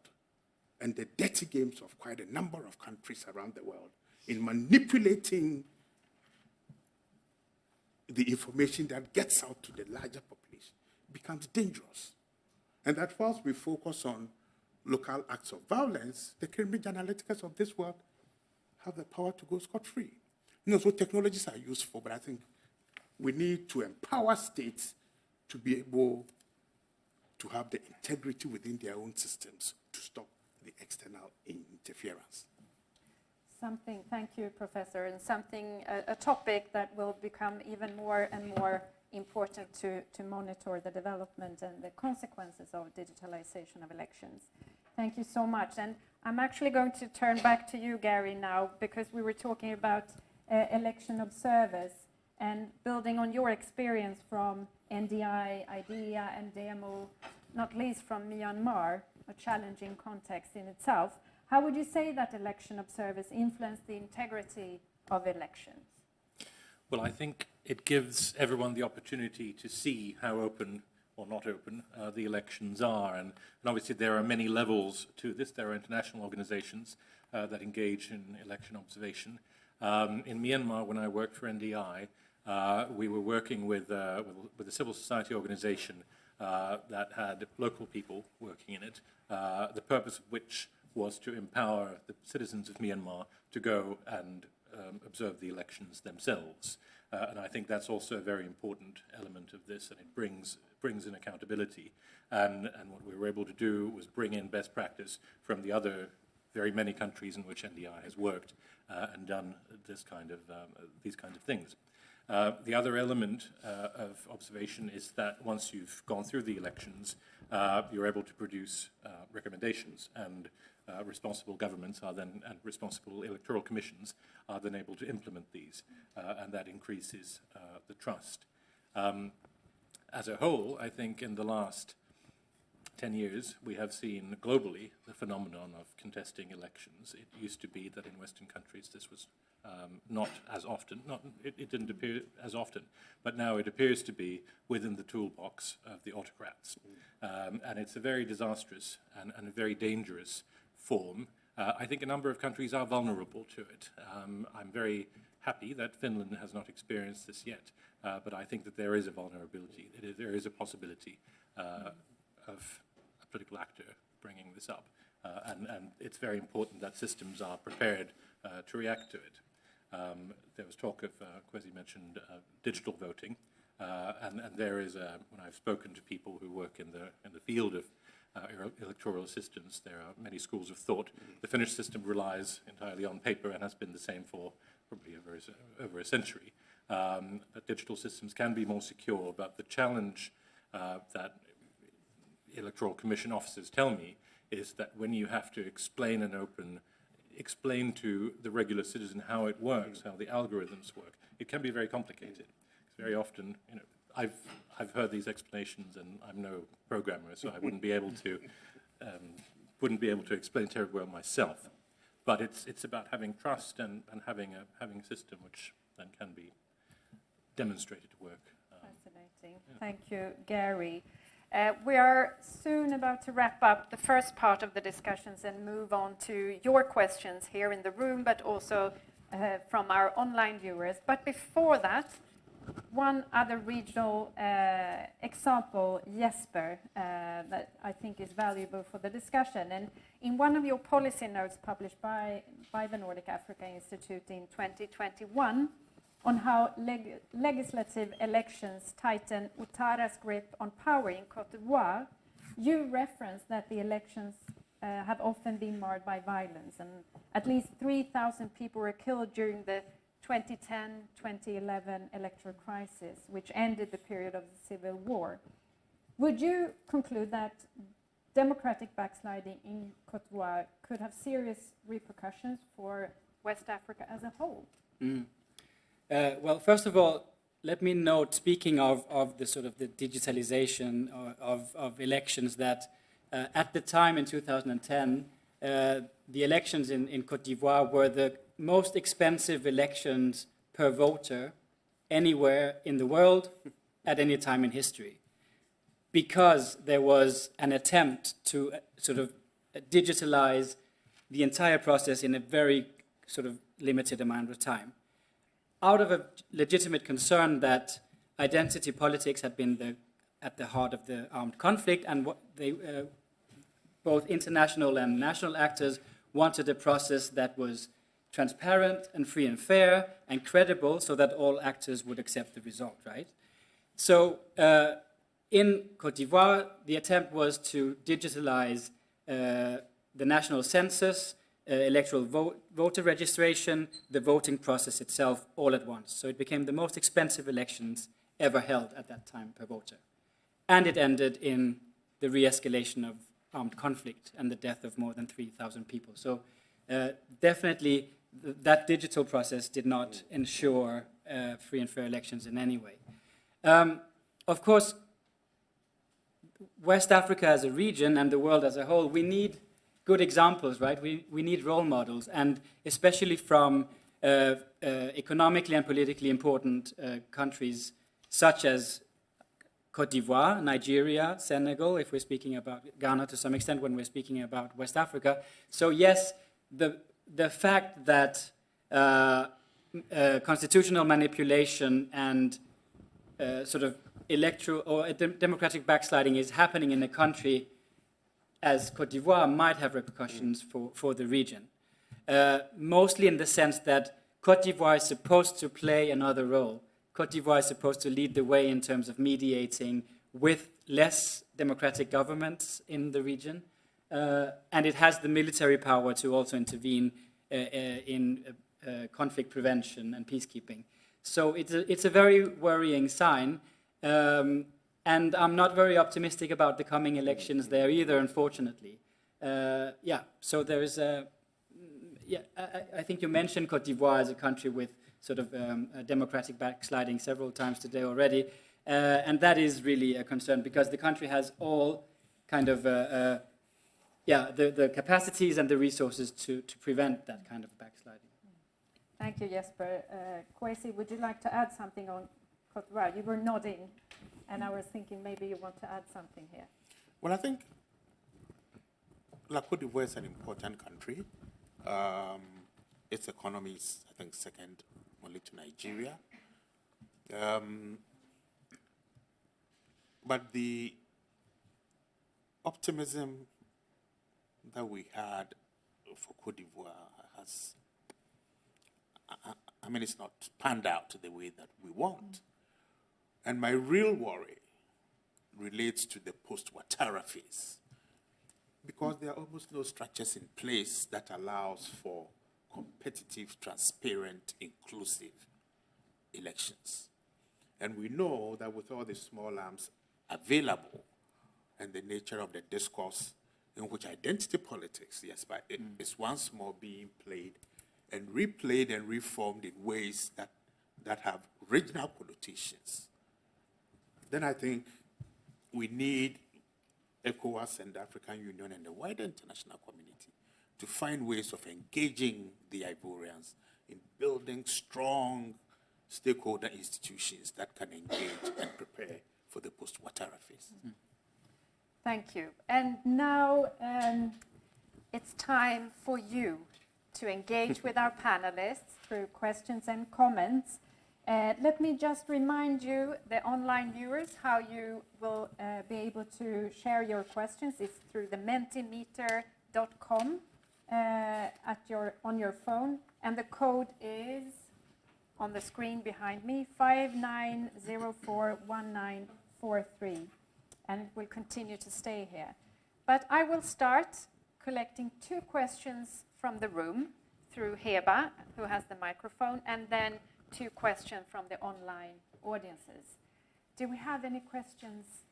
Speaker 4: and the dirty games of quite a number of countries around the world in manipulating the information that gets out to the larger population becomes dangerous. And that whilst we focus on local acts of violence, the Cambridge Analyticas of this world have the power to go scot-free. So technologies are useful, but I think we need to empower states to be able to have the integrity within their own systems to stop the external interference.
Speaker 1: Thank you, Professor, and a topic that will become even more and more important to monitor the development and the consequences of digitalization of elections. Thank you so much. And I'm actually going to turn back to you, Gary, now, because we were talking about election observers, and building on your experience from NDI, IDEA, and Demo, not least from Myanmar, a challenging context in itself. How would you say that election observers influence the integrity of elections?
Speaker 6: Well, I think it gives everyone the opportunity to see how open or not open the elections are. And obviously there are many levels to this. There are international organizations that engage in election observation. In Myanmar, when I worked for NDI, we were working with a civil society organization that had local people working in it, the purpose of which was to empower the citizens of Myanmar to go and observe the elections themselves. And I think that's also a very important element of this, and it brings in accountability. And what we were able to do was bring in best practice from the other very many countries in which NDI has worked and done these kinds of things. The other element of observation is that once you've gone through the elections, you're able to produce recommendations, and responsible governments are then, and responsible electoral commissions are then able to implement these, and that increases the trust. As a whole, I think in the last 10 years, we have seen globally the phenomenon of contesting elections. It used to be that in Western countries this was not as often, it didn't appear as often, but now it appears to be within the toolbox of the autocrats. And it's a very disastrous and a very dangerous form. I think a number of countries are vulnerable to it. I'm very happy that Finland has not experienced this yet, but I think that there is a vulnerability, there is a possibility of a political actor bringing this up. And it's very important that systems are prepared to react to it. There was talk of, Kwesi mentioned, digital voting, and there is, when I've spoken to people who work in the field of electoral assistance, there are many schools of thought. The Finnish system relies entirely on paper and has been the same for probably over a century. But digital systems can be more secure, but the challenge that Electoral Commission officers tell me is that when you have to explain to the regular citizen how it works, how the algorithms work, it can be very complicated. Very often, I've heard these explanations, and I'm no programmer, so I wouldn't be able to explain terribly well myself. But it's about having trust and having a system which then can be demonstrated to work.
Speaker 1: Fascinating. Yeah. Thank you, Gary. We are soon about to wrap up the first part of the discussions and move on to your questions here in the room, but also from our online viewers. But before that, one other regional example, Jesper, that I think is valuable for the discussion. And in one of your policy notes published by the Nordic Africa Institute in 2021, on how legislative elections tighten Ouattara's grip on power in Côte d'Ivoire, you reference that the elections have often been marred by violence, and at least 3,000 people were killed during the 2010-2011 electoral crisis, which ended the period of the civil war. Would you conclude that democratic backsliding in Côte d'Ivoire could have serious repercussions for West Africa as a whole?
Speaker 5: Well, first of all, let me note, speaking of the sort of the digitalization of elections, that at the time in 2010, the elections in Côte d'Ivoire were the most expensive elections per voter anywhere in the world at any time in history, because there was an attempt to sort of digitalize the entire process in a very sort of limited amount of time. Out of a legitimate concern that identity politics had been at the heart of the armed conflict, and what both international and national actors wanted a process that was transparent and free and fair and credible, so that all actors would accept the result, right? So in Côte d'Ivoire, the attempt was to digitalize the national census, electoral voter registration, the voting process itself, all at once. So it became the most expensive elections ever held at that time per voter. And it ended in the re-escalation of armed conflict and the death of more than 3,000 people. So definitely that digital process did not ensure free and fair elections in any way. Of course, West Africa as a region and the world as a whole, we need good examples, right? We need role models, and especially from economically and politically important countries such as Cote d'Ivoire, Nigeria, Senegal, if we're speaking about Ghana to some extent when we're speaking about West Africa. So yes, the fact that constitutional manipulation and sort of electoral or democratic backsliding is happening in a country as Cote d'Ivoire might have repercussions for the region. Mostly in the sense that Cote d'Ivoire is supposed to play another role. Cote d'Ivoire is supposed to lead the way in terms of mediating with less democratic governments in the region. And it has the military power to also intervene in conflict prevention and peacekeeping. So it's a very worrying sign. And I'm not very optimistic about the coming elections there either, unfortunately. So there is a... I think you mentioned Cote d'Ivoire as a country with sort of a democratic backsliding several times today already. And that is really a concern because the country has all kind of, the capacities and the resources to prevent that kind of backsliding.
Speaker 1: Thank you, Jesper. Kwesi, would you like to add something on Cote d'Ivoire? You were nodding, and I was thinking maybe you want to add something here.
Speaker 4: Well, I think Cote d'Ivoire is an important country. Its economy is, I think, second only to Nigeria. But the optimism that we had for Cote d'Ivoire has, I mean, it's not panned out the way that we want. And my real worry relates to the post-Ouattara phase, because there are almost no structures in place that allows for competitive, transparent, inclusive elections. And we know that with all the small arms available and the nature of the discourse in which identity politics, yes, but it is once more being played and replayed and reformed in ways that have regional connotations, then I think we need ECOWAS and the African Union and the wider international community to find ways of engaging the Ivorians in building strong stakeholder institutions that can engage and prepare for the post-Ouattara phase.
Speaker 1: Thank you. And now it's time for you to engage with our panelists through questions and comments. Let me just remind you, the online viewers, how you will be able to share your questions. It's through the mentimeter.com on your phone, and the code is on the screen behind me, 59041943, and it will continue to stay here. But I will start collecting 2 questions from the room through Heba, who has the microphone, and then 2 questions from the online audiences. Do we have any questions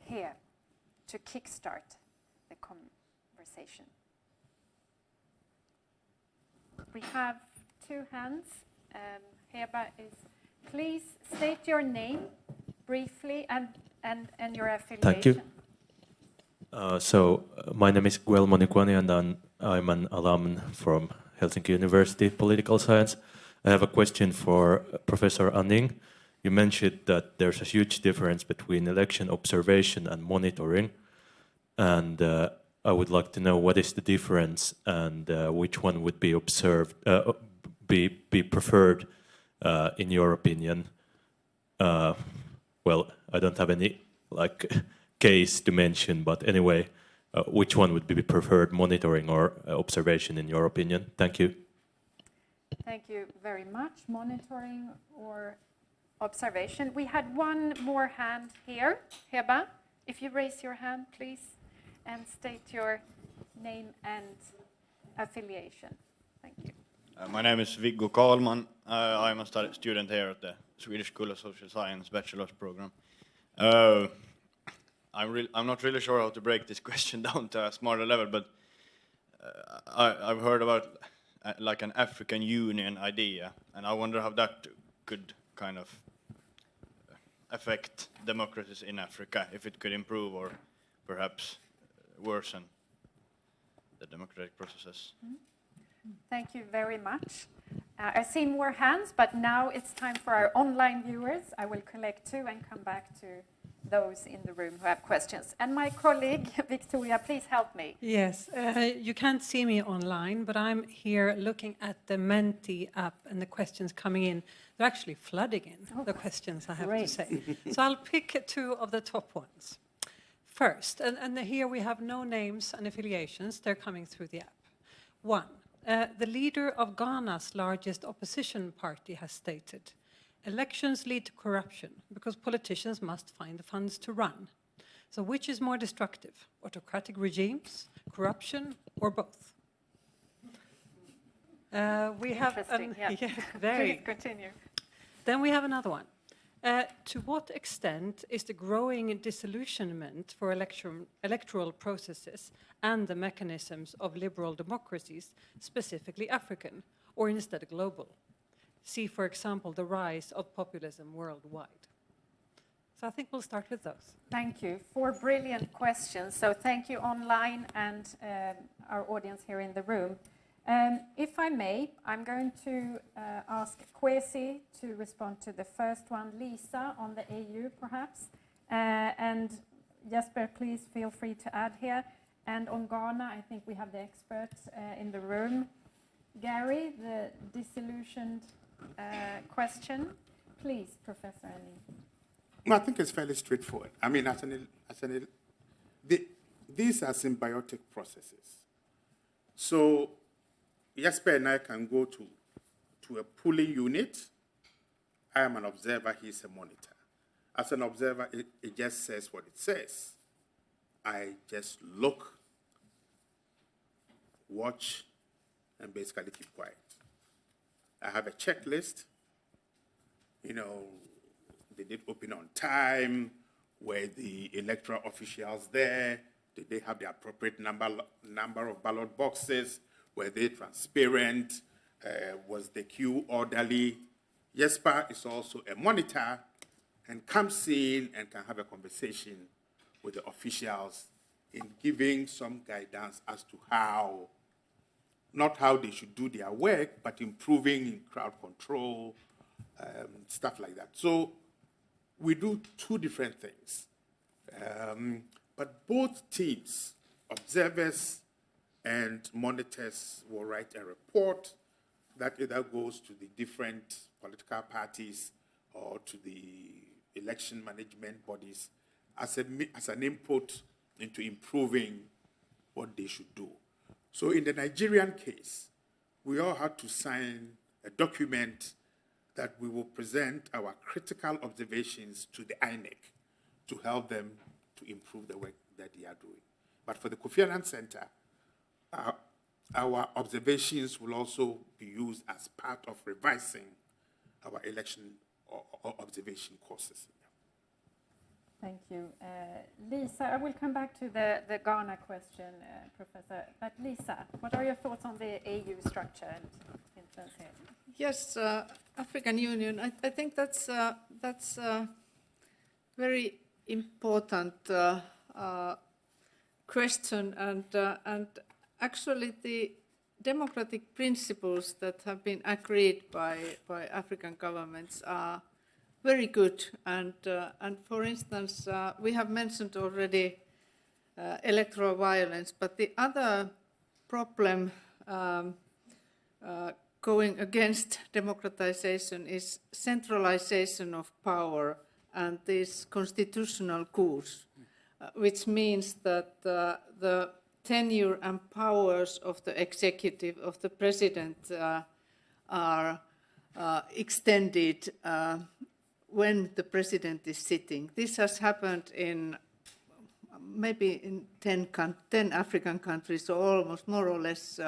Speaker 1: here to kickstart the conversation? We have 2 hands. Heba is, please state your name briefly and your affiliation.
Speaker 7: Thank you. My name is Guelmo Nikwani, and I'm an alum from Helsinki University, Political Science. I have a question for Professor Anning. You mentioned that there's a huge difference between election observation and monitoring, and I would like to know what is the difference and which one would be observed, be preferred in your opinion. Well, I don't have any case to mention, but anyway, which one would be preferred, monitoring or observation in your opinion? Thank you.
Speaker 1: Thank you very much. Monitoring or observation. We had one more hand here. Heba, if you raise your hand, please, and state your name and affiliation. Thank you.
Speaker 8: My name is Viggo Karlman. I'm a student here at the Swedish School of Social Science Bachelor's Program. I'm not really sure how to break this question down to a smaller level, but I've heard about like an African Union idea, and I wonder how that could kind of affect democracies in Africa, if it could improve or perhaps worsen. the democratic processes.
Speaker 1: Thank you very much. I see more hands, but now it's time for our online viewers. I will collect two and come back to those in the room who have questions. And my colleague, Victoria, please help me.
Speaker 9: Yes, you can't see me online, but I'm here looking at the Menti app and the questions coming in. They're actually flooding in, the questions, I have to say. So I'll pick two of the top ones. First, and here we have no names and affiliations, they're coming through the app. One, the leader of Ghana's largest opposition party has stated, elections lead to corruption because politicians must find the funds to run. So which is more destructive, autocratic regimes, corruption, or both? We have very.
Speaker 1: Please continue.
Speaker 9: Then we have another one. To what extent is the growing disillusionment for electoral processes and the mechanisms of liberal democracies specifically African, or instead global? See, for example, the rise of populism worldwide. So I think we'll start with those.
Speaker 1: Thank you. 4 brilliant questions. So thank you online and our audience here in the room. If I may, I'm going to ask Kwesi to respond to the first one, Lisa on the AU perhaps, and Jesper, please feel free to add here. And on Ghana, I think we have the experts in the room. Gary, the disillusioned question. Please, Professor Anning.
Speaker 4: Well, I think it's fairly straightforward. I mean, these are symbiotic processes. So Jesper and I can go to a polling unit. I am an observer, he's a monitor. As an observer, it just says what it says. I just look, watch, and basically keep quiet. I have a checklist. You know, did it open on time? Were the electoral officials there? Did they have the appropriate number of ballot boxes? Were they transparent? Was the queue orderly? Jesper is also a monitor and comes in and can have a conversation with the officials in giving some guidance as to how, not how they should do their work, but improving in crowd control, stuff like that. So we do two different things. But both teams, observers and monitors, will write a report that either goes to the different political parties or to the election management bodies as an input into improving what they should do. So in the Nigerian case, we all had to sign a document that we will present our critical observations to the INEC to help them to improve the work that they are doing. But for the Kofi Annan Center, our observations will also be used as part of revising our election or observation courses.
Speaker 1: Thank you. Lisa, I will come back to the Ghana question, Professor. But Lisa, what are your thoughts on the AU structure and influence here?
Speaker 3: Yes, African Union. I think that's a very important question, and actually the democratic principles that have been agreed by African governments are very good. And for instance, we have mentioned already electoral violence, but the other problem going against democratization is centralization of power and this constitutional coups, which means that the tenure and powers of the executive, of the president, are extended when the president is sitting. This has happened in maybe in 10 African countries, or almost more or less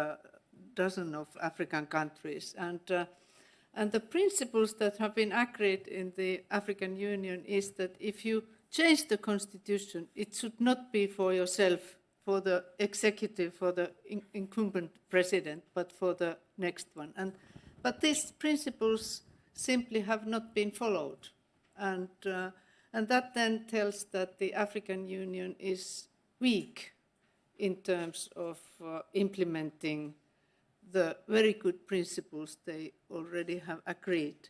Speaker 3: dozen of African countries. And the principles that have been agreed in the African Union is that if you change the constitution, it should not be for yourself, for the executive, for the incumbent president, but for the next one. But these principles simply have not been followed. And that then tells that the African Union is weak in terms of implementing the very good principles they already have agreed.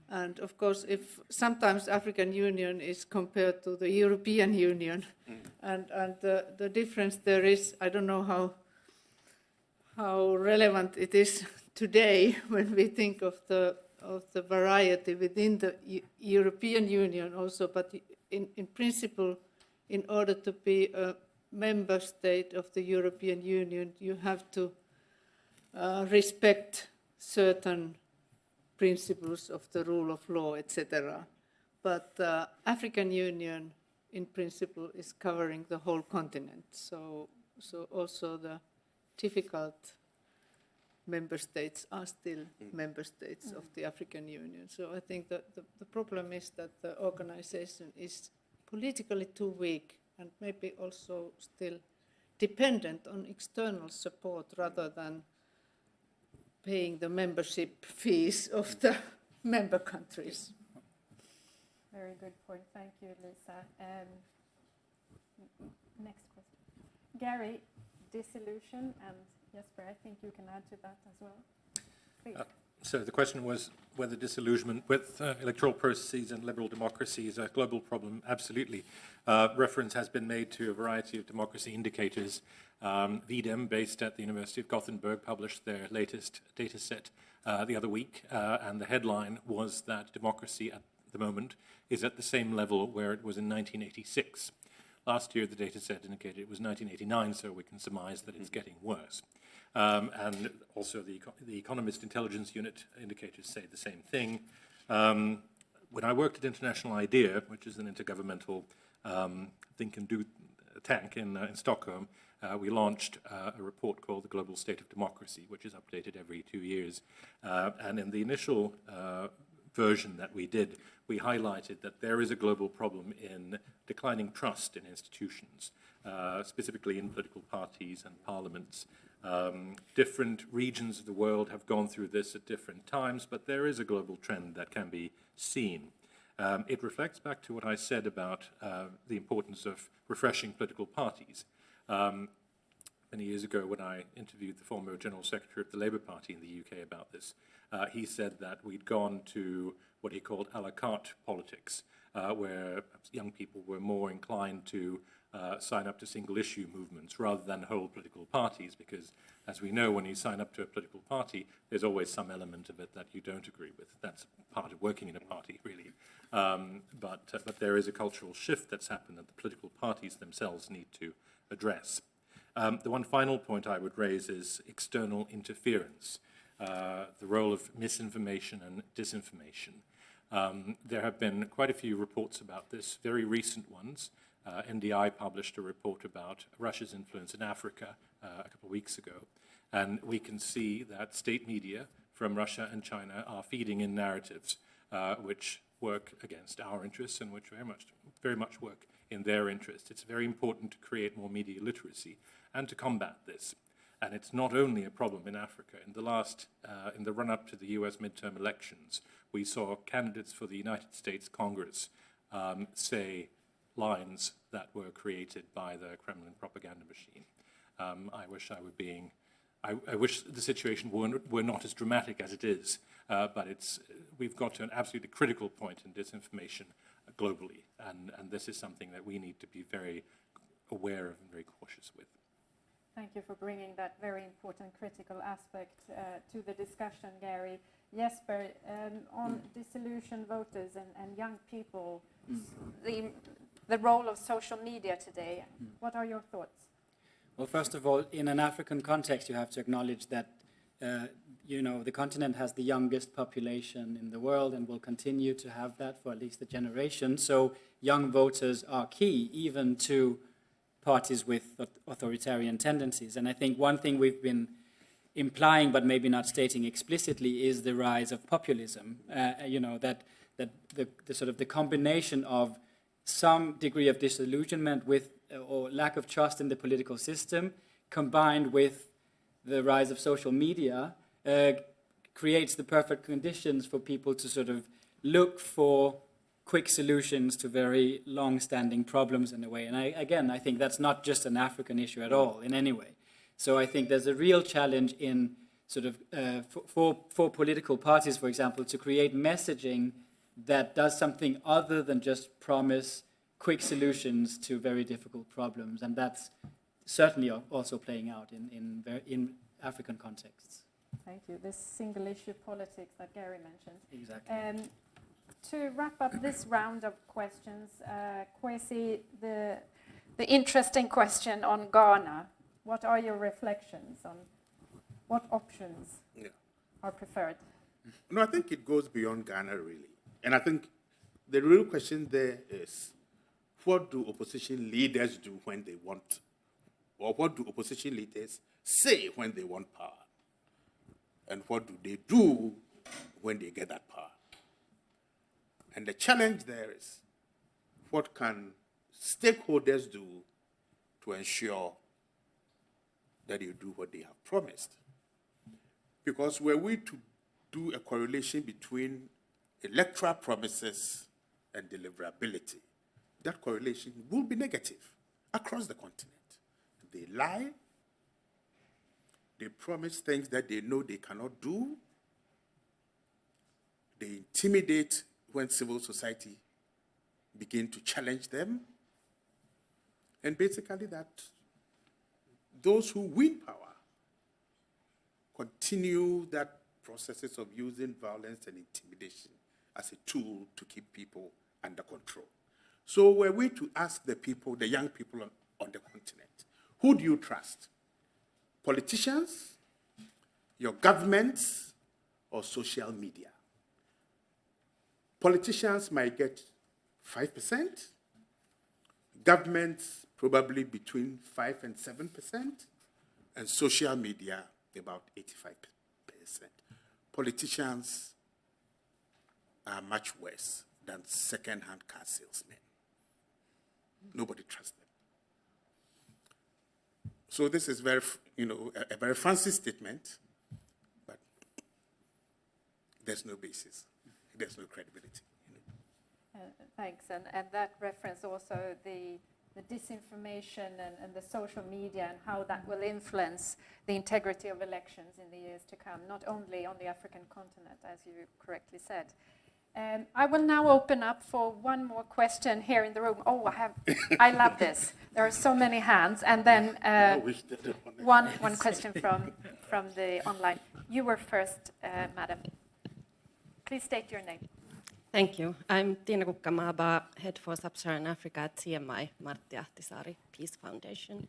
Speaker 3: And of course, if sometimes African Union is compared to the European Union, and the difference there is, I don't know how relevant it is today when we think of the variety within the European Union also, but in principle, in order to be a member state of the European Union, you have to respect certain principles of the rule of law, etc. But African Union, in principle, is covering the whole continent. So also the difficult member states are still member states of the African Union. So I think that the problem is that the organization is politically too weak and maybe also still dependent on external support rather than paying the membership fees of the member countries.
Speaker 1: Very good point. Thank you, Lisa. Next question. Gary, disillusion, and Jesper, I think you can add to that as well. Please.
Speaker 6: So the question was whether disillusionment with electoral processes and liberal democracy is a global problem. Absolutely. Reference has been made to a variety of democracy indicators. VDEM, based at the University of Gothenburg, published their latest data set the other week, and the headline was that democracy at the moment is at the same level where it was in 1986. Last year, the data set indicated it was 1989, so we can surmise that it's getting worse. And also the Economist Intelligence Unit indicators say the same thing. When I worked at International IDEA, which is an intergovernmental think and do tank in Stockholm, we launched a report called The Global State of Democracy, which is updated every 2 years. And in the initial version that we did, we highlighted that there is a global problem in declining trust in institutions, specifically in political parties and parliaments. Different regions of the world have gone through this at different times, but there is a global trend that can be seen. It reflects back to what I said about the importance of refreshing political parties. Many years ago, when I interviewed the former General Secretary of the Labour Party in the UK about this, he said that we'd gone to what he called a la carte politics, where young people were more inclined to sign up to single-issue movements rather than whole political parties, because, as we know, when you sign up to a political party, there's always some element of it that you don't agree with. That's part of working in a party, really. But there is a cultural shift that's happened that the political parties themselves need to address. The one final point I would raise is external interference, the role of misinformation and disinformation. There have been quite a few reports about this, very recent ones. NDI published a report about Russia's influence in Africa a couple of weeks ago, and we can see that state media from Russia and China are feeding in narratives which work against our interests and which very much work in their interests. It's very important to create more media literacy and to combat this. And it's not only a problem in Africa. In the run-up to the US midterm elections, we saw candidates for the United States Congress say lines that were created by the Kremlin propaganda machine. I wish the situation were not as dramatic as it is, but we've got to an absolutely critical point in disinformation globally, and this is something that we need to be very aware of and very cautious with.
Speaker 1: Thank you for bringing that very important critical aspect to the discussion, Gary. Jesper, on disillusioned voters and young people, the role of social media today, what are your thoughts?
Speaker 5: Well, first of all, in an African context, you have to acknowledge that the continent has the youngest population in the world and will continue to have that for at least a generation. So young voters are key, even to parties with authoritarian tendencies. And I think one thing we've been implying, but maybe not stating explicitly, is the rise of populism. That the sort of the combination of some degree of disillusionment with or lack of trust in the political system, combined with the rise of social media, creates the perfect conditions for people to sort of look for quick solutions to very long-standing problems in a way. And I think that's not just an African issue at all in any way. So I think there's a real challenge in sort of for political parties, for example, to create messaging that does something other than just promise quick solutions to very difficult problems. And that's certainly also playing out in African contexts.
Speaker 1: Thank you. This single issue politics that Gary mentioned.
Speaker 5: Exactly.
Speaker 1: To wrap up this round of questions, Kwesi, the interesting question on Ghana. What are your reflections on what options are preferred?
Speaker 4: No, I think it goes beyond Ghana, really. And I think the real question there is, what do opposition leaders do when they want, or what do opposition leaders say when they want power? And what do they do when they get that power? And the challenge there is, what can stakeholders do to ensure that you do what they have promised? Because were we to do a correlation between electoral promises and deliverability, that correlation will be negative across the continent. They lie, they promise things that they know they cannot do, they intimidate when civil society begin to challenge them, and basically that those who win power continue that processes of using violence and intimidation as a tool to keep people under control. So were we to ask the people, the young people on the continent, who do you trust? Politicians, your governments, or social media? Politicians might get 5%, governments probably between 5 and 7%, and social media about 85%. Politicians are much worse than second-hand car salesmen. Nobody trusts them. So this is very, a very fancy statement, but there's no basis. There's no credibility.
Speaker 1: Thanks, and that reference also the disinformation and the social media and how that will influence the integrity of elections in the years to come, not only on the African continent, as you correctly said. I will now open up for one more question here in the room. Oh, I love this. There are so many hands, and then one question from the online. You were first, madam. Please state your name.
Speaker 10: Thank you. I'm Tiina Kukkamaba, Head for Sub-Saharan Africa at CMI, Martti Ahtisaari Peace Foundation.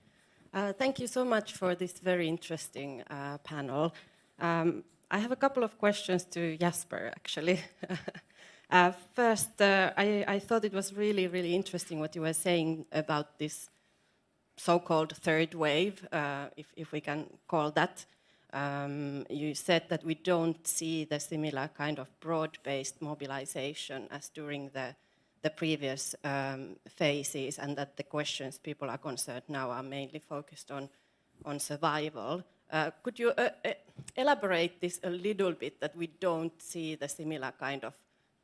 Speaker 10: Thank you so much for this very interesting panel. I have a couple of questions to Jasper, actually. First, I thought it was really, really interesting what you were saying about this so-called third wave, if we can call that. You said that we don't see the similar kind of broad-based mobilization as during the previous phases, and that the questions people are concerned now are mainly focused on survival. Could you elaborate this a little bit, that we don't see the similar kind of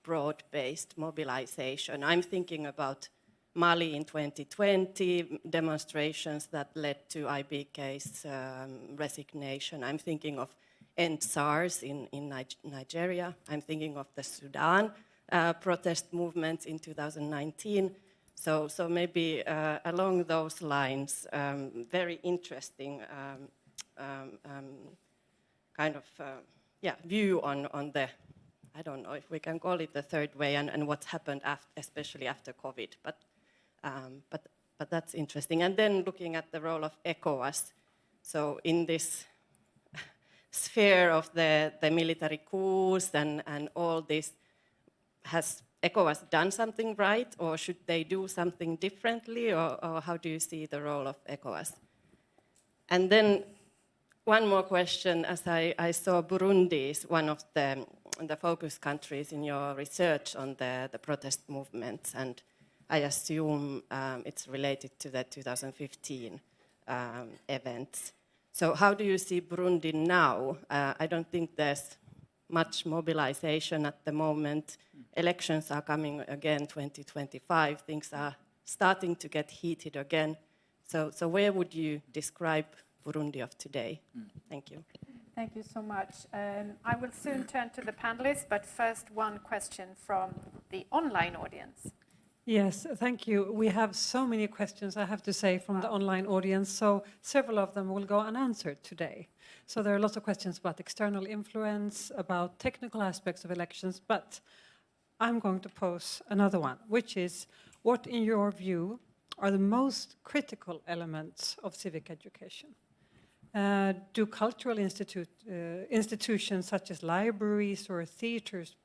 Speaker 10: broad-based mobilization? I'm thinking about Mali in 2020, demonstrations that led to IBK's resignation. I'm thinking of End SARS in Nigeria. I'm thinking of the Sudan protest movements in 2019. So maybe along those lines, very interesting kind of view on the, I don't know if we can call it the third way, and what's happened especially after COVID. But that's interesting. And then looking at the role of ECOWAS, so in this sphere of the military coups and all this, has ECOWAS done something right, or should they do something differently, or how do you see the role of ECOWAS? And then one more question, as I saw Burundi is one of the focus countries in your research on the protest movements, and I assume it's related to the 2015 events. So how do you see Burundi now? I don't think there's much mobilization at the moment. Elections are coming again 2025. Things are starting to get heated again. So where would you describe Burundi of today? Thank you.
Speaker 1: Thank you so much. I will soon turn to the panelists, but first one question from the online audience.
Speaker 9: Yes, thank you. We have so many questions, I have to say, from the online audience, so several of them will go unanswered today. So there are lots of questions about external influence, about technical aspects of elections, but I'm going to pose another one, which is, what, in your view, are the most critical elements of civic education? Do cultural institutions such as libraries or theaters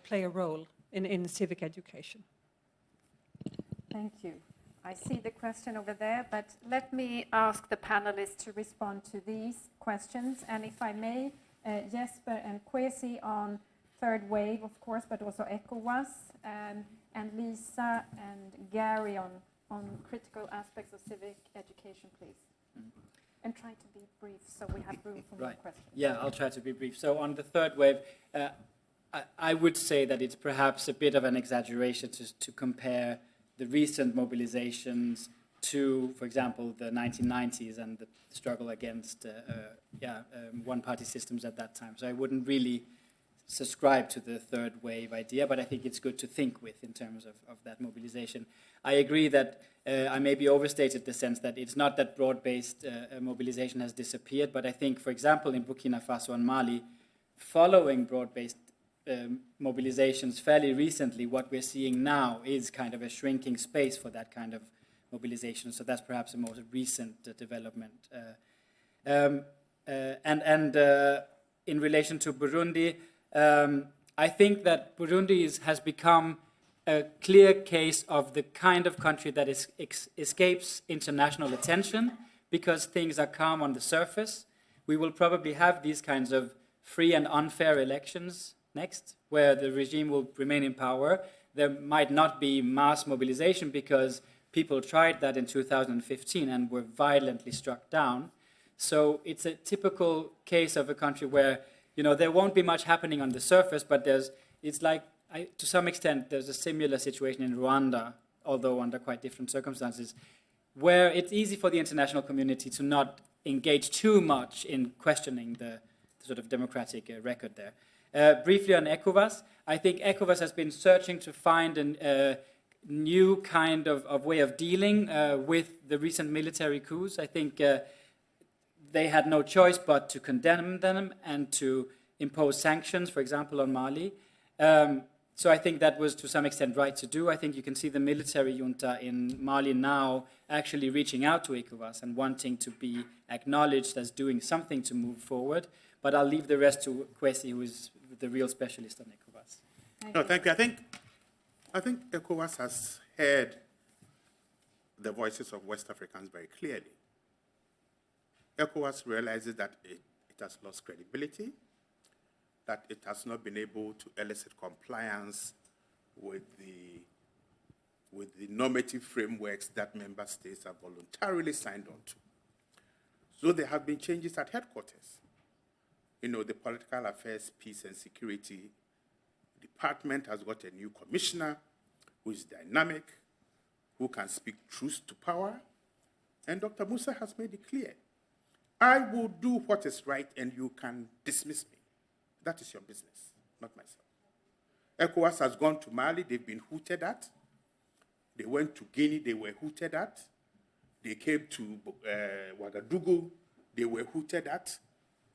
Speaker 9: play a role in civic education?
Speaker 1: Thank you. I see the question over there, but let me ask the panelists to respond to these questions. And if I may, Jesper and Kwesi on third wave, of course, but also ECOWAS, and Lisa and Gary on critical aspects of civic education, please. And try to be brief so we have room for more questions.
Speaker 5: Yeah, I'll try to be brief. So on the third wave, I would say that it's perhaps a bit of an exaggeration to compare the recent mobilizations to, for example, the 1990s and the struggle against one-party systems at that time. So I wouldn't really subscribe to the third wave idea, but I think it's good to think with in terms of that mobilization. I agree that I maybe overstated the sense that it's not that broad-based mobilization has disappeared, but I think, for example, in Burkina Faso and Mali, following broad-based mobilizations fairly recently, what we're seeing now is kind of a shrinking space for that kind of mobilization. So that's perhaps a more recent development. And in relation to Burundi, I think that Burundi has become a clear case of the kind of country that escapes international attention because things are calm on the surface. We will probably have these kinds of free and unfair elections next, where the regime will remain in power. There might not be mass mobilization because people tried that in 2015 and were violently struck down. So it's a typical case of a country where, you know, there won't be much happening on the surface, but to some extent, there's a similar situation in Rwanda, although under quite different circumstances, where it's easy for the international community to not engage too much in questioning the sort of democratic record there. Briefly on ECOWAS, I think ECOWAS has been searching to find a new kind of way of dealing with the recent military coups. I think they had no choice but to condemn them and to impose sanctions, for example, on Mali. So I think that was to some extent right to do. I think you can see the military junta in Mali now actually reaching out to ECOWAS and wanting to be acknowledged as doing something to move forward. But I'll leave the rest to Kwesi, who is the real specialist on ECOWAS.
Speaker 4: No, thank you. I think ECOWAS has heard the voices of West Africans very clearly. ECOWAS realizes that it has lost credibility, that it has not been able to elicit compliance with the normative frameworks that member states have voluntarily signed on to. So there have been changes at headquarters. You know, the Political Affairs, Peace and Security Department has got a new commissioner who is dynamic, who can speak truth to power. And Dr. Musa has made it clear, I will do what is right and you can dismiss me. That is your business, not myself. ECOWAS has gone to Mali, they've been hooted at. They went to Guinea, they were hooted at. They came to Ouagadougou, they were hooted at.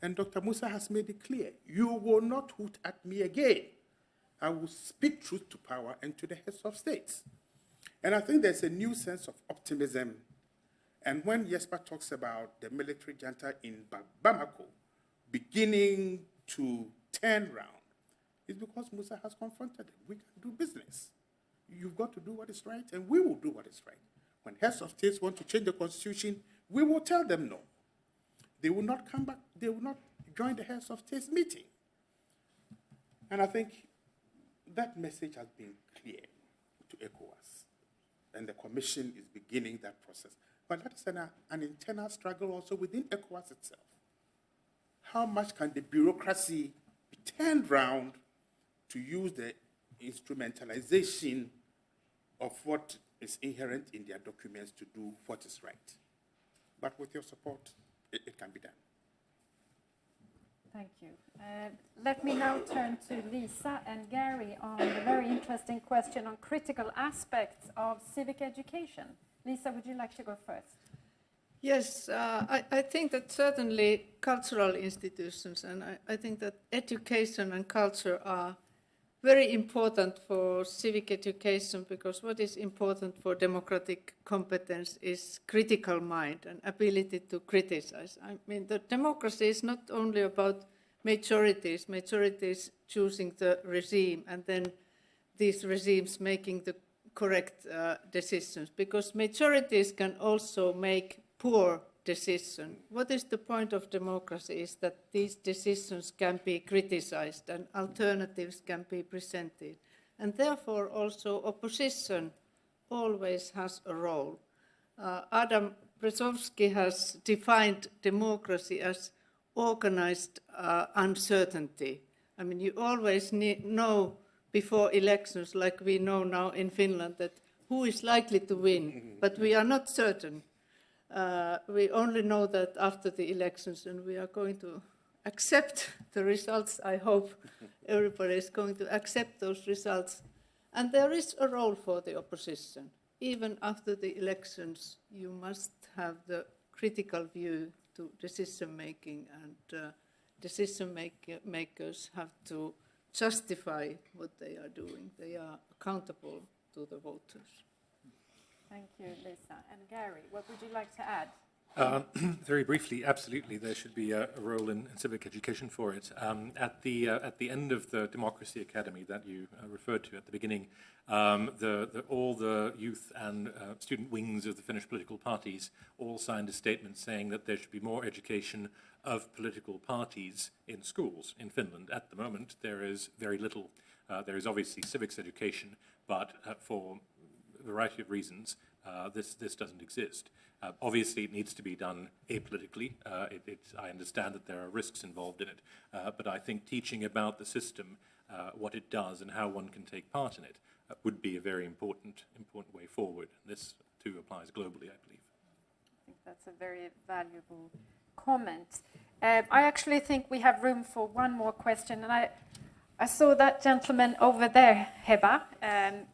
Speaker 4: And Dr. Musa has made it clear, you will not hoot at me again. I will speak truth to power and to the heads of states. And I think there's a new sense of optimism. And when Jesper talks about the military junta in Bamako beginning to turn round, it's because Musa has confronted them. We can do business. You've got to do what is right, and we will do what is right. When heads of states want to change the constitution, we will tell them no. They will not come back, they will not join the heads of states meeting. And I think that message has been clear to ECOWAS, and the Commission is beginning that process. But that is an internal struggle also within ECOWAS itself. How much can the bureaucracy be turned round to use the instrumentalization of what is inherent in their documents to do what is right. But with your support, it can be done.
Speaker 1: Thank you. Let me now turn to Lisa and Gary on the very interesting question on critical aspects of civic education. Lisa, would you like to go first?
Speaker 3: Yes, I think that certainly cultural institutions, and I think that education and culture are very important for civic education, because what is important for democratic competence is critical mind and ability to criticize. I mean, the democracy is not only about majorities choosing the regime and then these regimes making the correct decisions, because majorities can also make poor decisions. What is the point of democracy is that these decisions can be criticized and alternatives can be presented. And therefore also opposition always has a role. Adam Brzezowski has defined democracy as organized uncertainty. I mean, you always know before elections, like we know now in Finland, that who is likely to win, but we are not certain. We only know that after the elections, and we are going to accept the results. I hope everybody is going to accept those results. And there is a role for the opposition. Even after the elections, you must have the critical view to decision making, and decision makers have to justify what they are doing. They are accountable to the voters.
Speaker 1: Thank you, Lisa. And Gary, what would you like to add?
Speaker 6: Very briefly, absolutely, there should be a role in civic education for it. At the end of the Democracy Academy that you referred to at the beginning, all the youth and student wings of the Finnish political parties all signed a statement saying that there should be more education of political parties in schools in Finland. At the moment, there is very little. There is obviously civics education, but for a variety of reasons, this doesn't exist. Obviously, it needs to be done apolitically. I understand that there are risks involved in it, but I think teaching about the system, what it does and how one can take part in it, would be a very important way forward. This too applies globally, I believe.
Speaker 1: I think that's a very valuable comment. I actually think we have room for one more question, and I saw that gentleman over there, Heba, and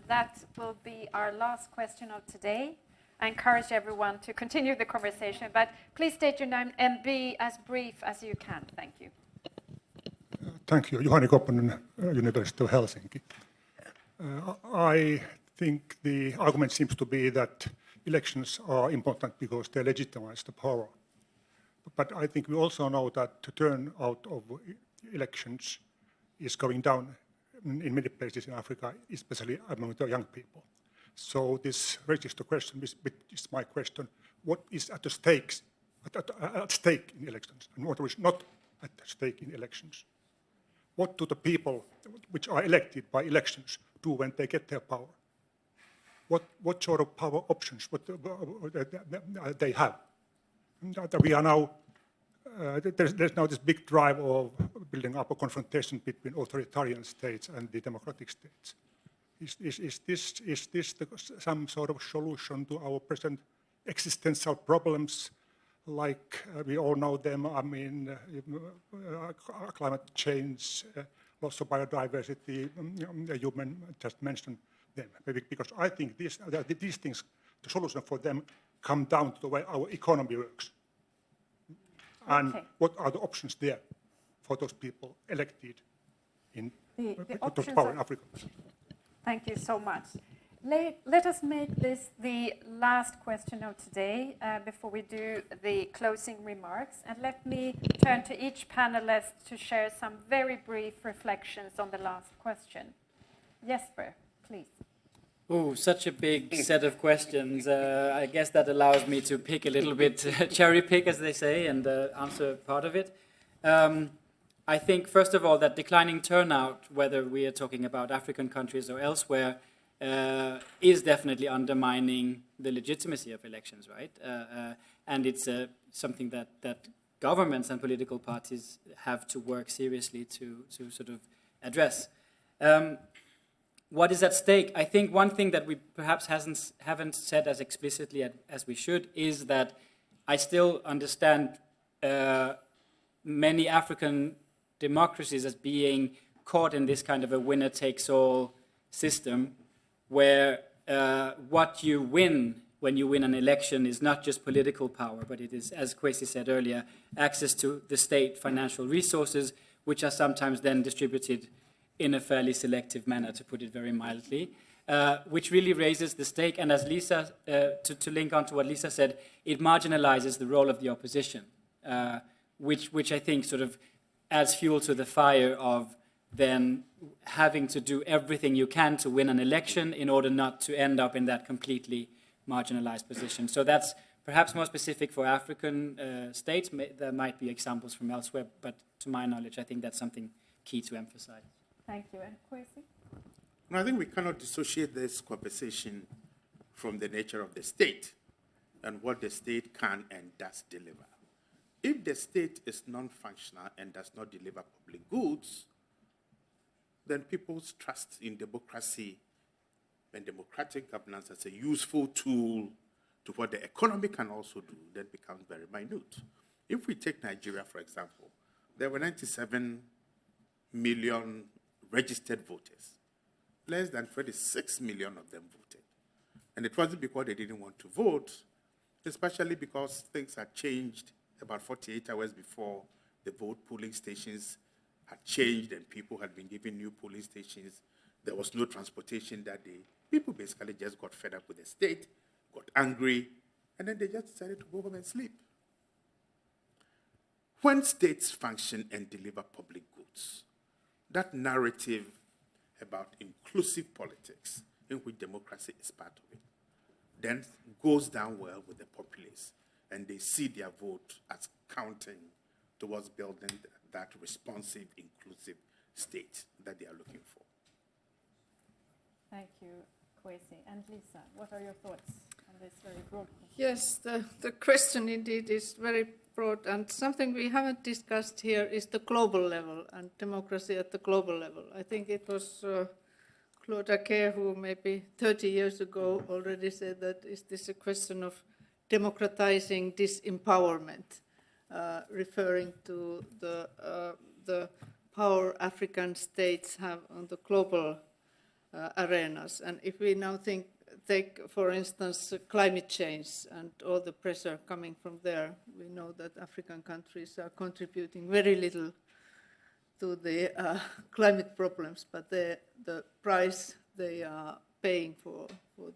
Speaker 1: that will be our last question of today. I encourage everyone to continue the conversation, but please state your name and be as brief as you can. Thank you.
Speaker 11: Thank you. Juhani Kopponen, University of Helsinki. I think the argument seems to be that elections are important because they legitimize the power. But I think we also know that the turnout of elections is going down in many places in Africa, especially among the young people. So this raises the question, which is my question: what is at stake in elections, and what is not at stake in elections? What do the people which are elected by elections do when they get their power? What sort of power options they have? We are now there's now this big drive of building up a confrontation between authoritarian states and the democratic states. Is this some sort of solution to our present existential problems, like we all know them? I mean, climate change, loss of biodiversity. You just mentioned them, maybe because I think these things, the solution for them, come down to the way our economy works. And what are the options there for those people elected in power in Africa?
Speaker 1: Thank you so much. Let us make this the last question of today before we do the closing remarks. And let me turn to each panelist to share some very brief reflections on the last question. Jesper, please.
Speaker 5: Oh, such a big set of questions. I guess that allows me to pick a little bit, cherry pick, as they say, and answer part of it. I think, first of all, that declining turnout, whether we are talking about African countries or elsewhere, is definitely undermining the legitimacy of elections, right? And it's something that governments and political parties have to work seriously to sort of address. What is at stake? I think one thing that we perhaps haven't said as explicitly as we should is that I still understand many African democracies as being caught in this kind of a winner-takes-all system where what you win when you win an election is not just political power, but it is, as Kwesi said earlier, access to the state financial resources, which are sometimes then distributed in a fairly selective manner, to put it very mildly, which really raises the stake. And as Lisa, to link on to what Lisa said, it marginalizes the role of the opposition, which I think sort of adds fuel to the fire of then having to do everything you can to win an election in order not to end up in that completely marginalized position. So that's perhaps more specific for African states. There might be examples from elsewhere, but to my knowledge, I think that's something key to emphasize.
Speaker 1: Thank you. And Kwesi?
Speaker 4: And I think we cannot dissociate this conversation from the nature of the state and what the state can and does deliver. If the state is non-functional and does not deliver public goods, then people's trust in democracy and democratic governance as a useful tool to what the economy can also do then becomes very minute. If we take Nigeria, for example, there were 97 million registered voters. Less than 26 million of them voted. And it wasn't because they didn't want to vote, especially because things had changed about 48 hours before the vote. Polling stations had changed and people had been given new polling stations. There was no transportation that day. People basically just got fed up with the state, got angry, and then they just decided to go home and sleep. When states function and deliver public goods, that narrative about inclusive politics, in which democracy is part of it, then goes down well with the populace, and they see their vote as counting towards building that responsive, inclusive state that they are looking for.
Speaker 1: Thank you, Kwesi. And Lisa, what are your thoughts on this very broad question?
Speaker 3: Yes, the question indeed is very broad, and something we haven't discussed here is the global level and democracy at the global level. I think it was Claude Aker who maybe 30 years ago already said that is this a question of democratizing disempowerment, referring to the power African states have on the global arenas. And if we now take, for instance, climate change and all the pressure coming from there, we know that African countries are contributing very little to the climate problems, but the price they are paying for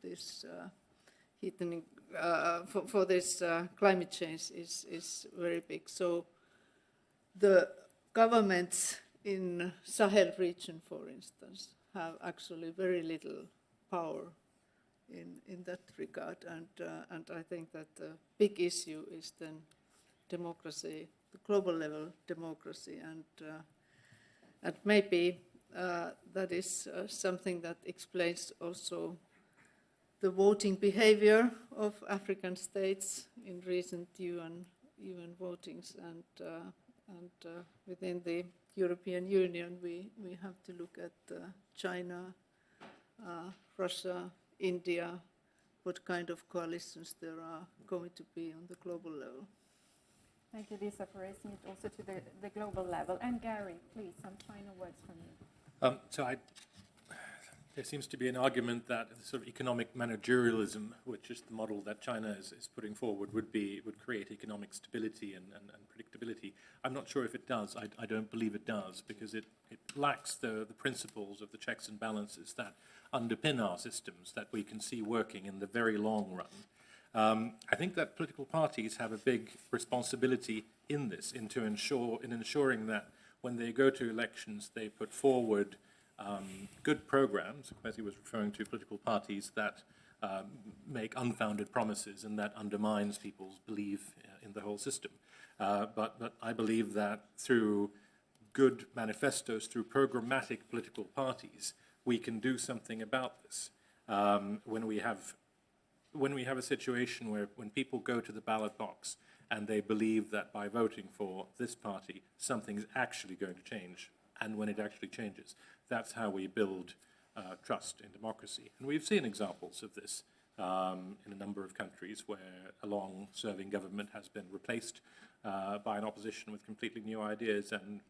Speaker 3: this heating, for this climate change is very big. So the governments in Sahel region, for instance, have actually very little power in that regard, and I think that the big issue is then democracy, the global level democracy, and maybe that is something that explains also the voting behavior of African states in recent UN votings, and within the European Union we have to look at China, Russia, India, what kind of coalitions there are going to be on the global level.
Speaker 1: Thank you, Lisa, for raising it also to the global level. And Gary, please, some final words from you.
Speaker 6: There seems to be an argument that sort of economic managerialism, which is the model that China is putting forward, would create economic stability and predictability. I'm not sure if it does. I don't believe it does, because it lacks the principles of the checks and balances that underpin our systems that we can see working in the very long run. I think that political parties have a big responsibility in this, in ensuring that when they go to elections, they put forward good programs. Kwesi was referring to political parties that make unfounded promises and that undermines people's belief in the whole system. But I believe that through good manifestos, through programmatic political parties, we can do something about this. When we have a situation when people go to the ballot box and they believe that by voting for this party, something's actually going to change. And when it actually changes, that's how we build trust in democracy. And we've seen examples of this in a number of countries where a long-serving government has been replaced by an opposition with completely new ideas, and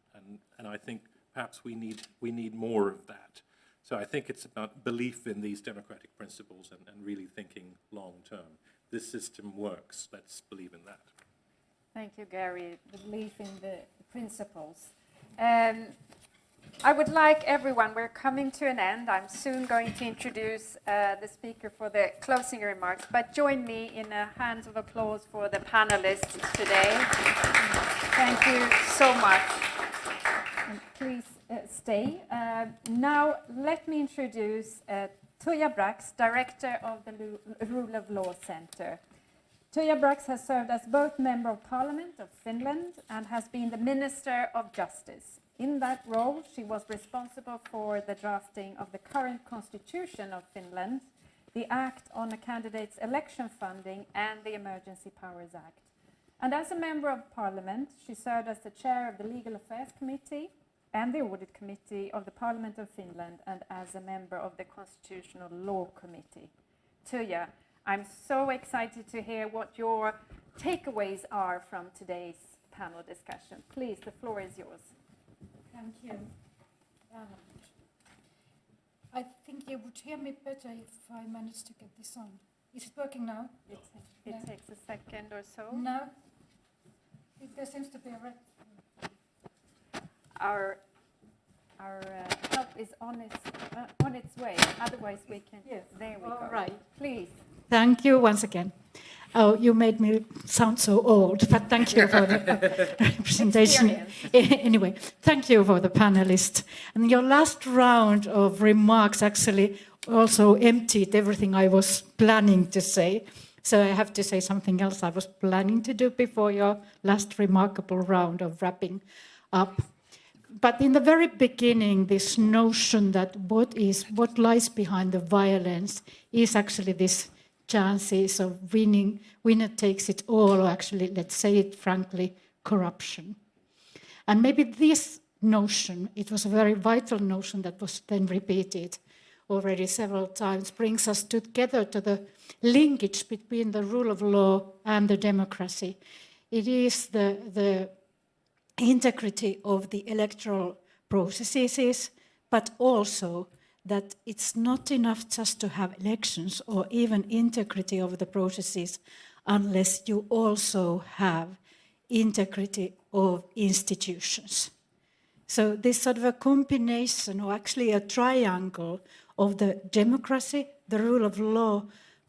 Speaker 6: I think perhaps we need more of that. So I think it's about belief in these democratic principles and really thinking long-term. This system works, let's believe in that.
Speaker 1: Thank you, Gary. The belief in the principles. I would like everyone, we're coming to an end. I'm soon going to introduce the speaker for the closing remarks, but join me in a hand of applause for the panelists today. Thank you so much. And please stay. Now, let me introduce Tuija Brax, Director of the Rule of Law Center. Tuija Brax has served as both Member of Parliament of Finland and has been the Minister of Justice. In that role, she was responsible for the drafting of the current constitution of Finland, the Act on a Candidate's Election Funding, and the Emergency Powers Act. And as a Member of Parliament, she served as the Chair of the Legal Affairs Committee and the Audit Committee of the Parliament of Finland, and as a member of the Constitutional Law Committee. Tuija, I'm so excited to hear what your takeaways are from today's panel discussion. Please, the floor is yours.
Speaker 12: Thank you. I think you would hear me better if I manage to get this on. Is it working now?
Speaker 1: It takes a second or so.
Speaker 12: No? There seems to be a red.
Speaker 1: Our help is on its way. Otherwise, we can.
Speaker 12: Yes.
Speaker 1: There we
Speaker 12: All
Speaker 1: go.
Speaker 12: right.
Speaker 1: Please.
Speaker 12: Thank you once again. Oh, you made me sound so old, but thank you for the presentation. Anyway, thank you for the panelists. And your last round of remarks actually also emptied everything I was planning to say. So I have to say something else I was planning to do before your last remarkable round of wrapping up. But in the very beginning, this notion that what lies behind the violence is actually this chances of winning, winner takes it all, or actually, let's say it frankly, corruption. And maybe this notion, it was a very vital notion that was then repeated already several times, brings us together to the linkage between the rule of law and the democracy. It is the integrity of the electoral processes, but also that it's not enough just to have elections or even integrity of the processes unless you also have integrity of institutions. So this sort of a combination, or actually a triangle of the democracy, the rule of law,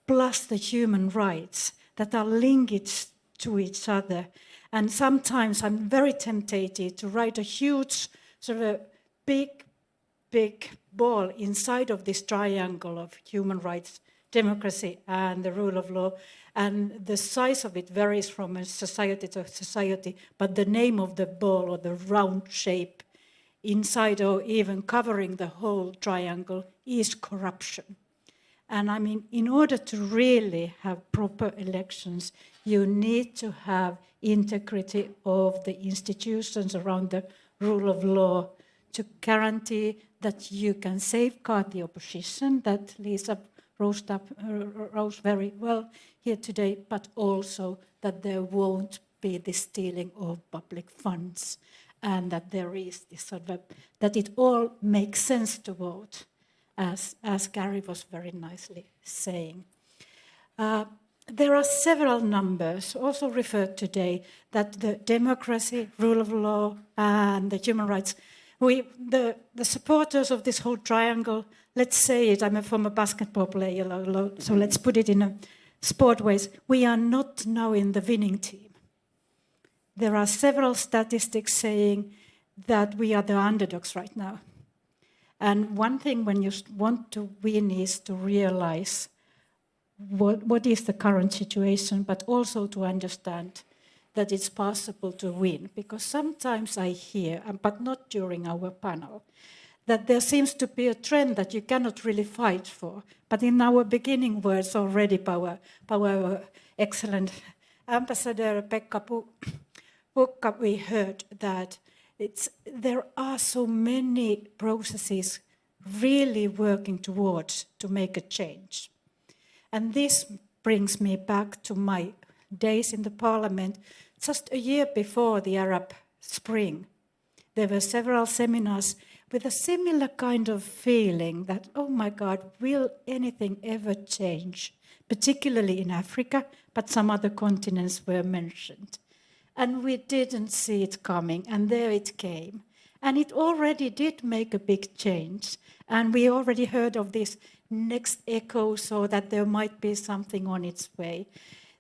Speaker 12: plus the human rights that are linked to each other. And sometimes I'm very tempted to write a huge, sort of a big ball inside of this triangle of human rights, democracy, and the rule of law. And the size of it varies from a society to society, but the name of the ball, or the round shape inside, or even covering the whole triangle, is corruption. And I mean, in order to really have proper elections, you need to have integrity of the institutions around the rule of law to guarantee that you can safeguard the opposition, that Lisa rose very well here today, but also that there won't be the stealing of public funds, and that there is this sort of, that it all makes sense to vote, as Gary was very nicely saying. There are several numbers also referred today that the democracy, rule of law, and the human rights, the supporters of this whole triangle, let's say it, I'm a former basketball player, so let's put it in a sport ways, we are not now in the winning team. There are several statistics saying that we are the underdogs right now. And one thing when you want to win is to realize what is the current situation, but also to understand that it's possible to win. Because sometimes I hear, but not during our panel, that there seems to be a trend that you cannot really fight for. But in our beginning words already, by our excellent Ambassador Pekka Pukka, we heard that there are so many processes really working towards to make a change. And this brings me back to my days in the parliament. Just a year before the Arab Spring, there were several seminars with a similar kind of feeling that, oh my God, will anything ever change? Particularly in Africa, but some other continents were mentioned. And we didn't see it coming, and there it came. And it already did make a big change. And we already heard of this next echo, so that there might be something on its way.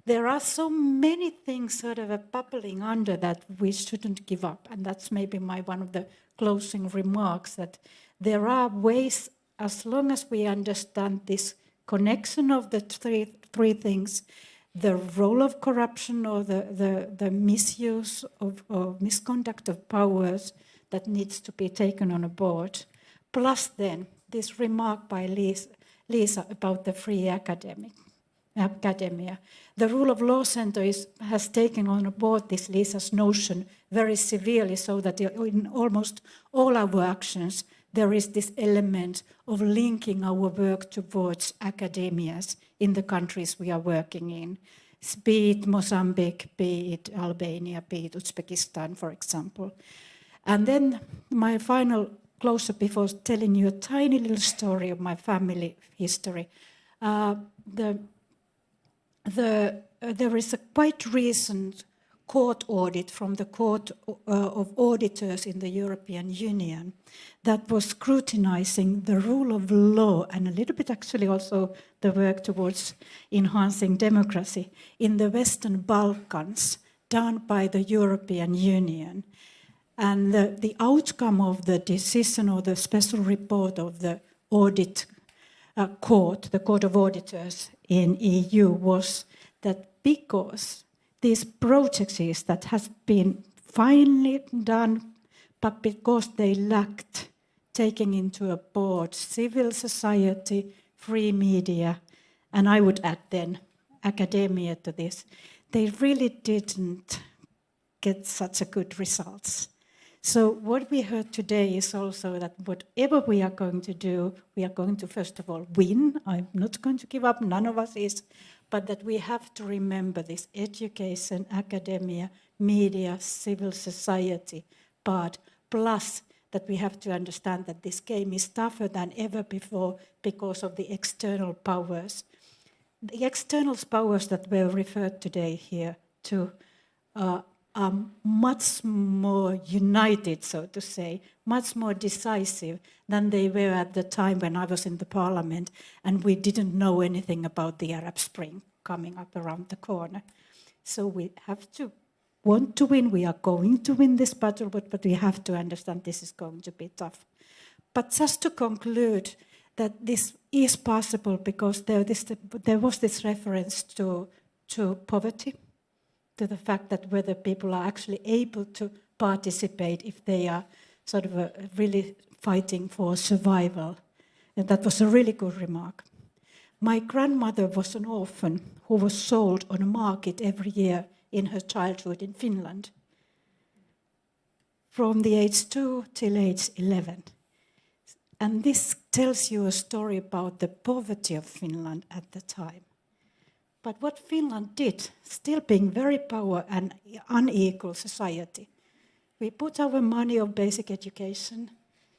Speaker 12: There are so many things sort of bubbling under that we shouldn't give up. And that's maybe one of the closing remarks, that there are ways, as long as we understand this connection of the three things, the role of corruption or the misuse of or misconduct of powers that needs to be taken on board, plus then this remark by Lisa about the free academia. The Rule of Law Center has taken on board this Lisa's notion very severely, so that in almost all our actions there is this element of linking our work towards academias in the countries we are working in, be it Mozambique, be it Albania, be it Uzbekistan, for example. And then my final close-up before telling you a tiny little story of my family history. There is a quite recent court audit from the Court of Auditors in the European Union that was scrutinizing the rule of law and a little bit actually also the work towards enhancing democracy in the Western Balkans done by the European Union. And the outcome of the decision or the special report of the audit court, the Court of Auditors in EU, was that because these projects that has been finally done, but because they lacked taking into a board civil society, free media, and I would add then academia to this, they really didn't get such a good results. So what we heard today is also that whatever we are going to do, we are going to first of all win. I'm not going to give up, none of us is, but that we have to remember this education, academia, media, civil society part, plus that we have to understand that this game is tougher than ever before because of the external powers. The external powers that were referred today here to are much more united, so to say, much more decisive than they were at the time when I was in the parliament and we didn't know anything about the Arab Spring coming up around the corner. So we have to want to win. We are going to win this battle, but we have to understand this is going to be tough. But just to conclude that this is possible because there was this reference to poverty, to the fact that whether people are actually able to participate if they are sort of really fighting for survival. And that was a really good remark. My grandmother was an orphan who was sold on a market every year in her childhood in Finland, from the age 2 till age 11. And this tells you a story about the poverty of Finland at the time. But what Finland did, still being very poor and unequal society, we put our money on basic education,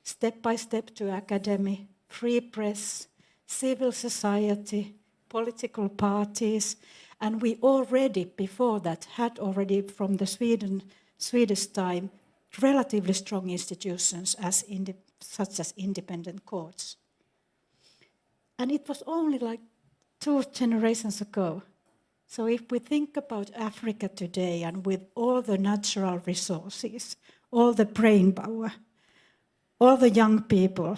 Speaker 12: step by step to academy, free press, civil society, political parties, and we already, before that, had already from the Swedish time, relatively strong institutions such as independent courts. And it was only like 2 generations ago. So if we think about Africa today and with all the natural resources, all the brain power, all the young people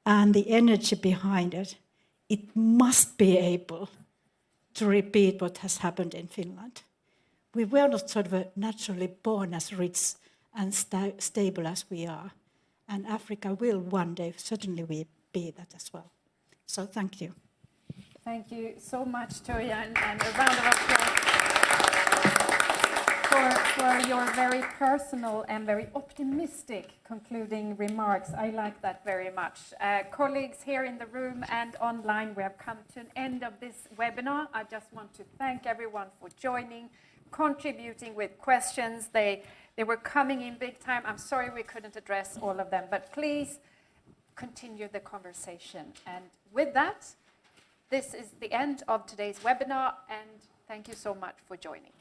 Speaker 12: and the energy behind it, it must be able to repeat what has happened in Finland. We were not sort of naturally born as rich and stable as we are. And Africa will one day certainly be that as well. So thank you.
Speaker 1: Thank you so much, Toya, and a round of applause. for your very personal and very optimistic concluding remarks. I like that very much. Colleagues here in the room and online, we have come to an end of this webinar. I just want to thank everyone for joining, contributing with questions. They were coming in big time. I'm sorry we couldn't address all of them, but please continue the conversation. And with that, this is the end of today's webinar, and thank you so much for joining.